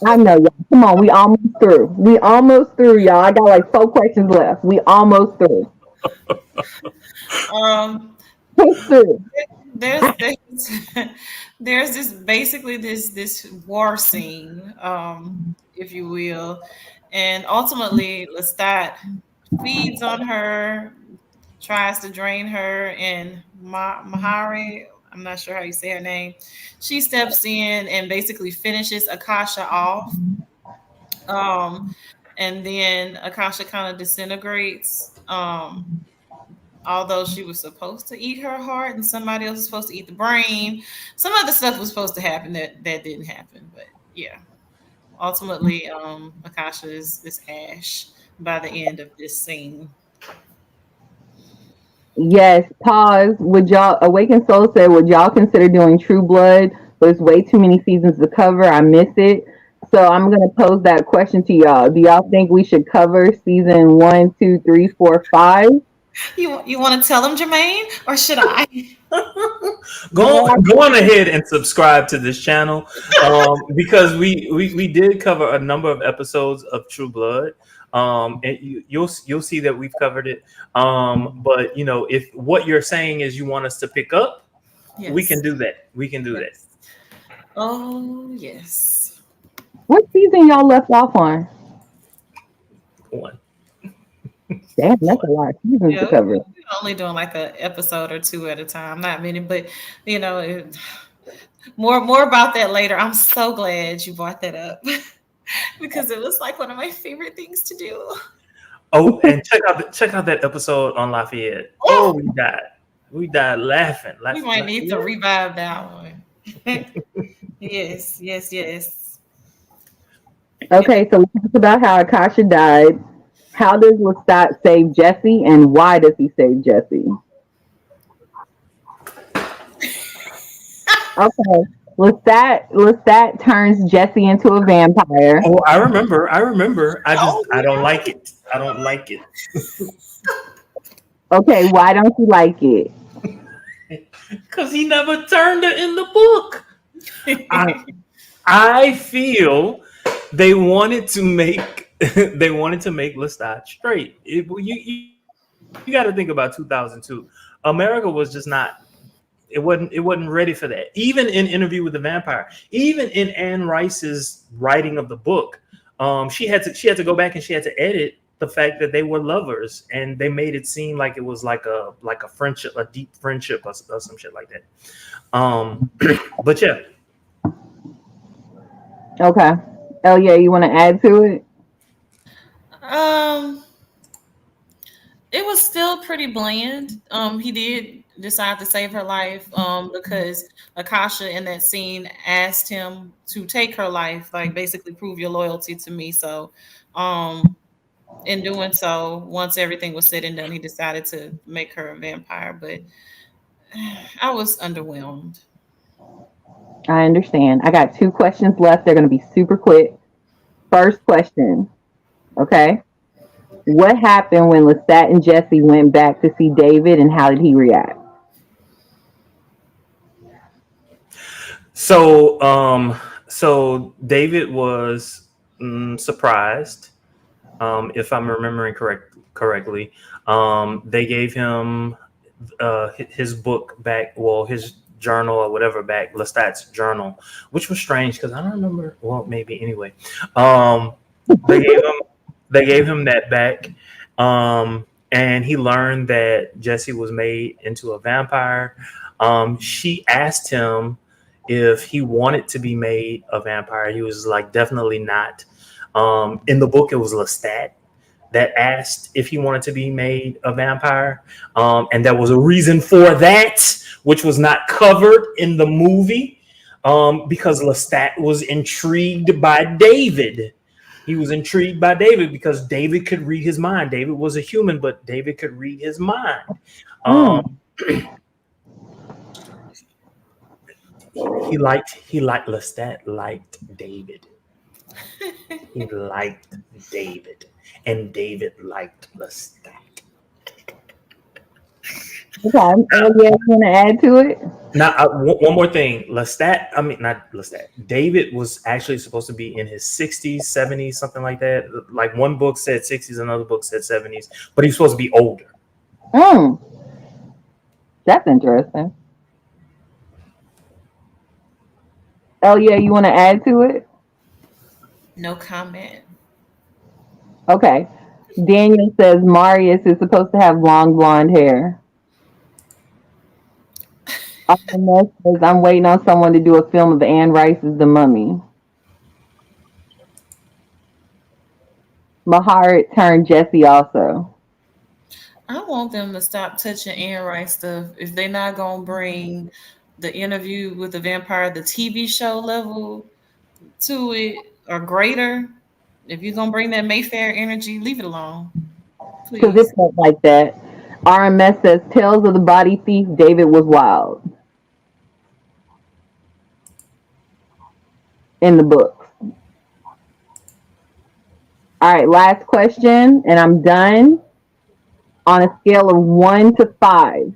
I know, y'all. Come on, we almost through. We almost through, y'all. I got like 4 questions left. We almost through. Push through. there's there's this war scene, if you will, and ultimately Lestat feeds on her, tries to drain her, and Mahari, I'm not sure how you say her name, she steps in and basically finishes Akasha off. And then Akasha kind of disintegrates. Although she was supposed to eat her heart and somebody else was supposed to eat the brain, some other stuff was supposed to happen that didn't happen. But yeah, ultimately, Akasha is ash by the end of this scene. Yes, pause. Would y'all, Awakened Soul said, would y'all consider doing True Blood? But it's way too many seasons to cover. I miss it. So I'm going to pose that question to y'all. Do y'all think we should cover season 1, 2, 3, 4, 5? You want to tell them, Jermaine, or should I? Go on ahead and subscribe to this channel, because we did cover a number of episodes of True Blood. And you'll see that we've covered it. But if what you're saying is you want us to pick up, Yes. we can do that. We can do that. Oh yes. What season y'all left off on? 1. Damn, that's a lot of seasons to cover. We're only doing like an episode or 2 at a time, not many, but more about that later. I'm so glad you brought that up because it was like one of my favorite things to do. Oh, and check out that episode on Lafayette. Oh, we died laughing. We might need to revive that one. Yes, yes, yes. And Okay, so we talked about how Akasha died. How does Lestat save Jesse, and why does he save Jesse? Okay, Lestat turns Jesse into a vampire. Oh, I remember. I remember. oh I don't yeah. like it. I don't like it Okay, why don't you like it? because he never turned it in the book. I I feel they wanted to make they wanted to make Lestat straight. You got to think about 2002. America was just not. It wasn't ready for that. Even in Interview with the Vampire, even in Anne Rice's writing of the book, she had to go back and she had to edit the fact that they were lovers, and they made it seem like it was like a friendship, a deep friendship, or some shit like that. Um, but yeah, Okay. Oh yeah, you want to add to it? Um, it was still pretty bland. He did decide to save her life. Because Akasha in that scene asked him to take her life, like basically prove your loyalty to me. So, um, in doing so, once everything was said and done, he decided to make her a vampire. But I was underwhelmed. I understand. I got two questions left. They're going to be super quick. First question. Okay. What happened when Lestat and Jesse went back to see David, and how did he react? so so David was surprised, if I'm remembering correctly. They gave him his book back, well, his journal or whatever back, Lestat's journal, which was strange because I don't remember. Well, maybe anyway. Um, they gave him that back, and he learned that Jesse was made into a vampire. She asked him if he wanted to be made a vampire. He was like, definitely not. In the book, it was Lestat that asked if he wanted to be made a vampire. And there was a reason for that, which was not covered in the movie, because Lestat was intrigued by David. He was intrigued by David because David could read his mind. David was a human, but David could read his mind. Mm. Um, he liked Lestat liked David. He liked David, and David liked Lestat. Okay. Oh yeah, you want to add to it? Now, one more thing. Lestat, I mean, not Lestat. David was actually supposed to be in his 60s, 70s, something like that. Like one book said 60s, another book said 70s, but he's supposed to be older. Mm. That's interesting. Oh yeah, you want to add to it? No comment. Okay. Daniel says Marius is supposed to have long blonde hair. RMS says I'm waiting on someone to do a film of Anne Rice's The Mummy. Maharit turned Jesse also. I want them to stop touching Anne Rice stuff. If they're not gonna bring the Interview with the Vampire, the TV show level to it or greater, if you're gonna bring that Mayfair energy, leave it alone, Because it please. felt like that. RMS says Tales of the Body Thief, David was wild in the books. All right, last question, and I'm done. On a scale of 1 to 5,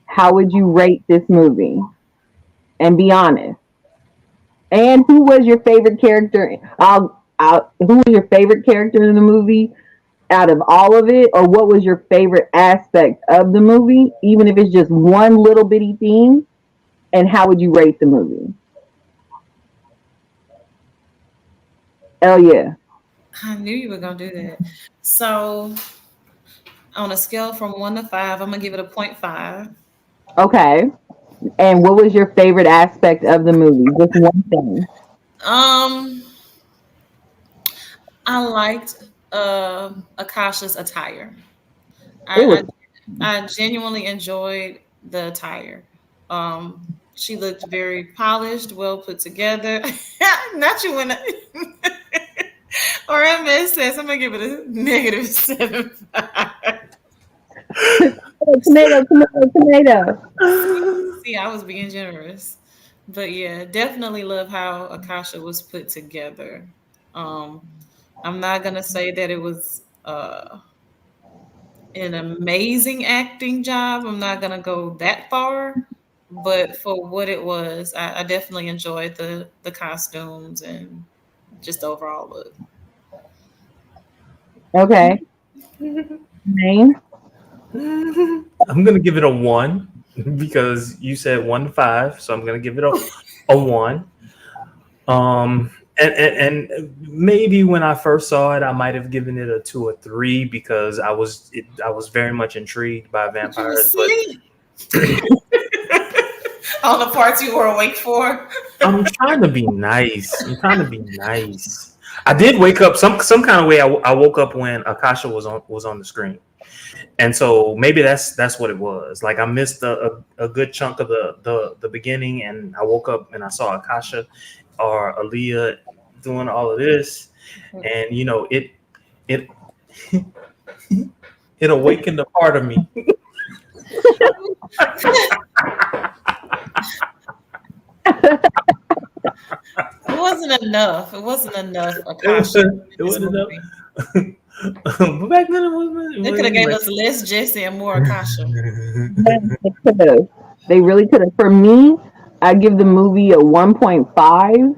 how would you rate this movie? And be honest. And who was your favorite character? Who was your favorite character in the movie out of all of it, or what was your favorite aspect of the movie, even if it's just one little bitty theme? And how would you rate the movie? Oh yeah. I knew you were gonna do that. So on a scale from 1 to 5, I'm gonna give it a 0.5. Okay. And what was your favorite aspect of the movie? Just one thing. Um, I liked Akasha's attire. It was. I I genuinely enjoyed the attire. Um, She looked very polished, well put together. Not you when RMS says I'm gonna give it a negative 7.5. Tomato, tomato, tomato. See, I was being generous. But yeah, definitely love how Akasha was put together. Um, I'm not gonna say that it was an amazing acting job. I'm not gonna go that far, but for what it was, I definitely enjoyed the costumes and just the overall look. Okay. Name. I'm gonna give it a 1 because you said 1 to 5, so I'm gonna give it a 1. And maybe when I first saw it, I might have given it a 2 or 3 because I was very much intrigued by But you were vampires. But asleep on the parts you were awake for. I'm trying to be nice. I'm trying to be nice. I did wake up some kind of way. I woke up when Akasha was on the screen, and so maybe that's what it was. Like I missed a good chunk of the beginning, and I woke up and I saw Akasha or Aaliyah doing all of this, and it it awakened a part of me. It wasn't enough. It wasn't enough It was Akasha in it this wasn't enough. movie. But back then it wasn't. They could have gave us less Jesse and more Akasha. They could have. They really could have. For me, I give the movie a 1.5,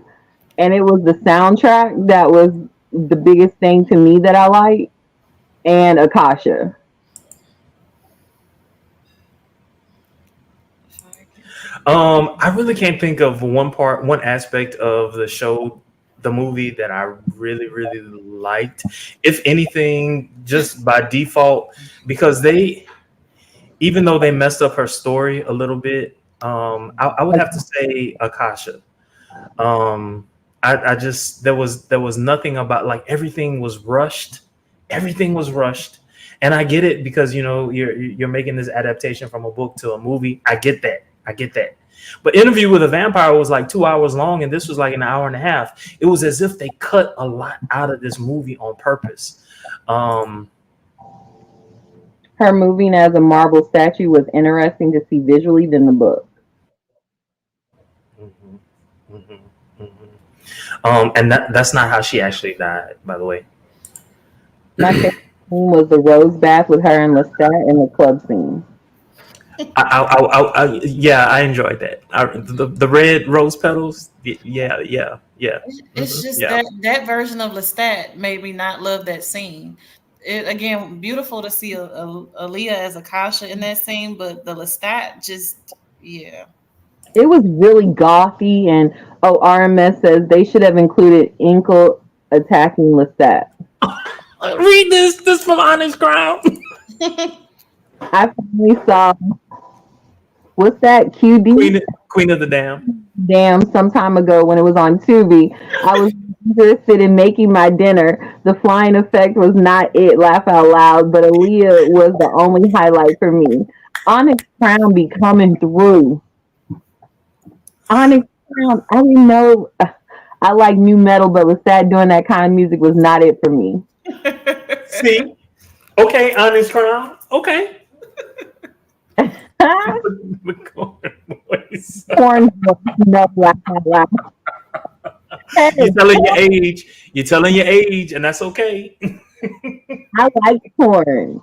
and it was the soundtrack that was the biggest thing to me that I like, and Akasha. I really can't think of one aspect of the movie that I really, really liked. If anything, just by default, because even though they messed up her story a little bit, I would have to say Akasha. Um, I just there was nothing about, like, everything was rushed, and I get it because you're making this adaptation from a book to a movie. I get that. But Interview with a Vampire was like 2 hours long, and this was like an hour and a half. It was as if they cut a lot out of this movie on purpose. Um, Her moving as a marble statue was interesting to see visually than the book. mhm, mhm, mhm. And that's not how she actually died, by the way. My favorite scene was the rose bath with her and Lestat in the club scene. Yeah, I enjoyed that. The red rose petals. Yeah, yeah, yeah, It's just yeah. that version of Lestat made me not love that scene. It again beautiful to see Aaliyah as Akasha in that scene, but the Lestat just yeah. It was really gothy, and oh, RMS says they should have included Inkle attacking Lestat. Read this from Honest Ground. I finally saw what's that QD? Queen of the Dam. Damn, some time ago when it was on Tubi. I was interested in making my dinner. The flying effect was not it, laugh out loud, but Aaliyah was the only highlight for me. Onyx Crown be coming through. Onyx Crown, I didn't know. I like new metal, but with that doing that kind of music was not it for me. See, okay, Honest Crown. Okay. Corn, no, laugh out loud. Hey, You're telling your age. You're telling your age, and that's okay. I like corn.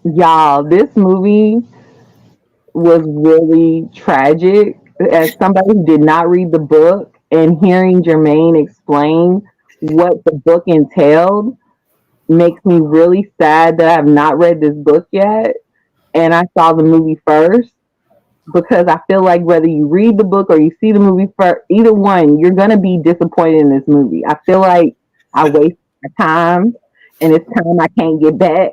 Y'all, this movie was really tragic. As somebody who did not read the book and hearing Jermaine explain what the book entailed makes me really sad that I have not read this book yet. And I saw the movie first because I feel like whether you read the book or you see the movie first, either one, you're going to be disappointed in this movie. I feel like I wasted my time and it's time I can't get back.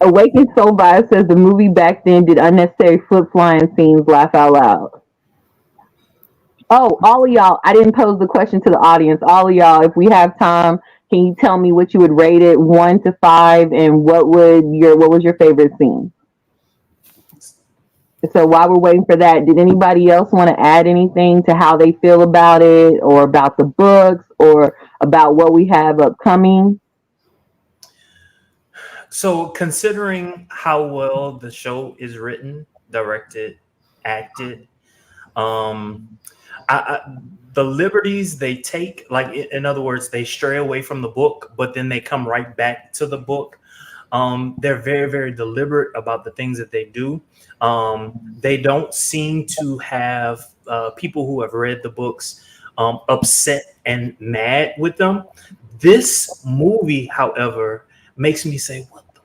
Awakened Soul Vibe says the movie back then did unnecessary foot flying scenes, laugh out loud. Oh, all of y'all, I didn't pose the question to the audience. All of y'all, if we have time, Can you tell me what you would rate it 1 to 5, and what was your favorite scene? So while we're waiting for that, did anybody else want to add anything to how they feel about it, or about the books, or about what we have upcoming? So, considering how well the show is written, directed, acted, um, the liberties they take, like in other words, they stray away from the book, but then they come right back to the book. They're very, very deliberate about the things that they do. They don't seem to have people who have read the books upset and mad with them. This movie, however, makes me say, "What the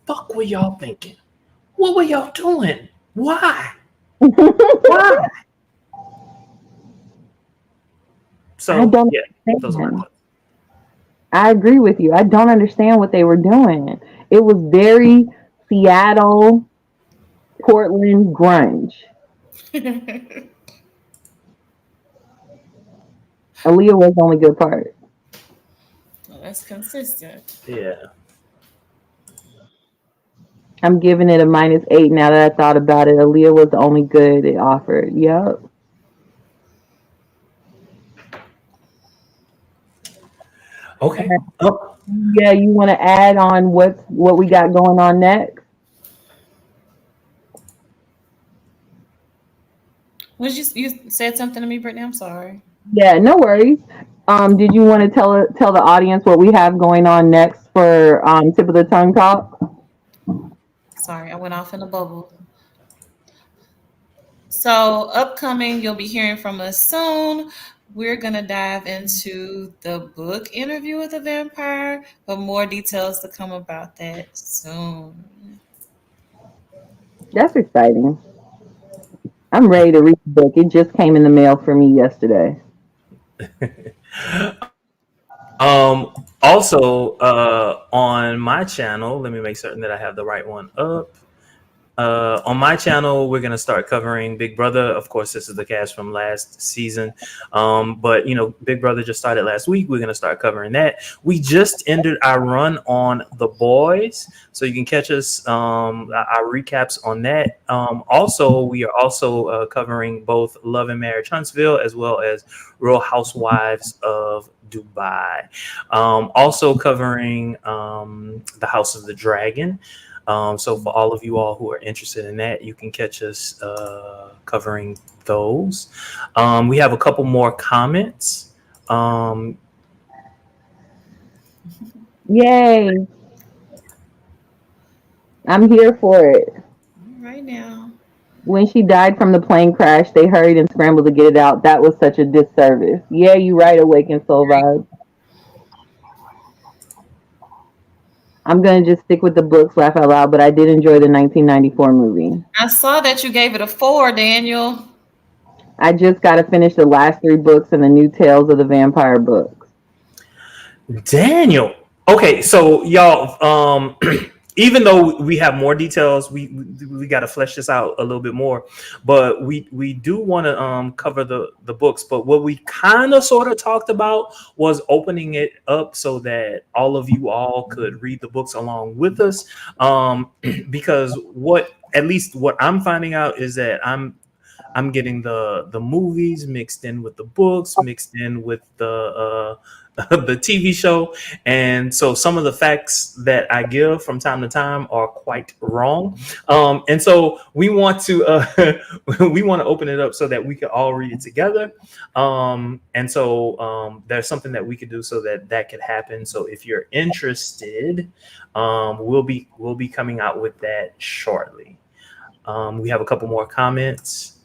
fuck were y'all thinking? What were y'all doing? Why? Why?" I So, don't yeah, those are my understand. thoughts. I agree with you. I don't understand what they were doing. It was very Seattle, Portland grunge. Aaliyah was the only good part. Well, that's consistent. Yeah. I'm giving it a -8 now that I thought about it. Aaliyah was the only good it offered. Yep. Okay. Oh, Yeah, you want to add on what we got going on next? Was you said something to me, Brittany? I'm sorry. Yeah, no worries. Did you want to tell the audience what we have going on next for tip of the tongue talk? Sorry, I went off in a bubble. So, upcoming, you'll be hearing from us soon. We're going to dive into the book Interview with a Vampire, but more details to come about that soon. That's exciting. I'm ready to read the book. It just came in the mail for me yesterday. Also, on my channel, let me make certain that I have the right one up. On my channel, we're gonna start covering Big Brother. Of course, this is the cast from last season, but Big Brother just started last week. We're gonna start covering that. We just ended our run on The Boys, so you can catch us our recaps on that. Also, we are also covering both Love and Marriage Huntsville as well as Real Housewives of Dubai. Also covering The House of the Dragon. So for all of you all who are interested in that, you can catch us covering those. We have a couple more comments. Yay! I'm here for it. Right now. When she died from the plane crash, they hurried and scrambled to get it out. That was such a disservice. Yeah, you right, Awakened Soul Vibe. I'm gonna just stick with the books, laugh out loud, but I did enjoy the 1994 movie. I saw that you gave it a 4, Daniel. I just got to finish the last 3 books in the new Tales of the Vampire books. Daniel. Okay, so y'all, even though we have more details, we got to flesh this out a little bit more. But we do want to cover the books. But what we kind of sort of talked about was opening it up so that all of you all could read the books along with us. Because at least what I'm finding out is that I'm getting the movies mixed in with the books, mixed in with the the TV show, and so some of the facts that I give from time to time are quite wrong. And so we want to we want to open it up so that we can all read it together. And so there's something that we could do so that that could happen. So if you're interested, we'll be coming out with that shortly. We have a couple more comments.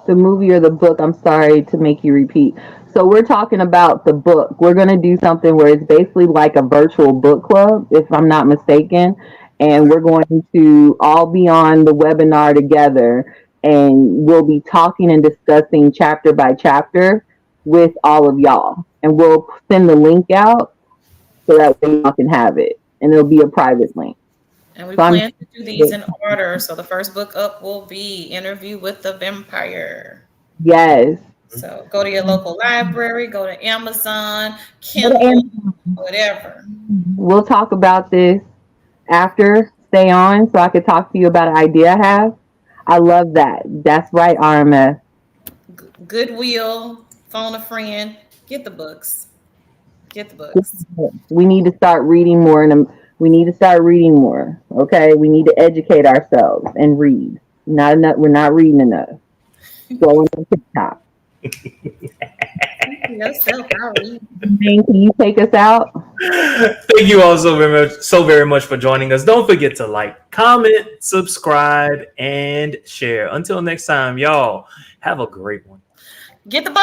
The movie or the book? I'm sorry to make you repeat. So we're talking about the book. We're going to do something where it's basically like a virtual book club, if I'm not mistaken. And we're going to all be on the webinar together, and we'll be talking and discussing chapter by chapter with all of y'all. And we'll send the link out so that way y'all can have it. And it'll be a private link. And we So I'm plan to do these in order. So the first book up will be Interview with the Vampire. yes. So go to your local library, go to Amazon, Go to Kindle, Amazon. whatever. We'll talk about this after. Stay on so I could talk to you about an idea I have. I love that. That's right, RMS. Goodwill, phone a friend, get the books. Get the books. We need to start reading more, and we need to start reading more. Okay, we need to educate ourselves and read. Not enough. We're not reading enough. Go on TikTok. Yourself, I'll read. Can you take us out? Thank you all so very much for joining us. Don't forget to like, comment, subscribe, and share. Until next time, y'all, have a great one. Get the book.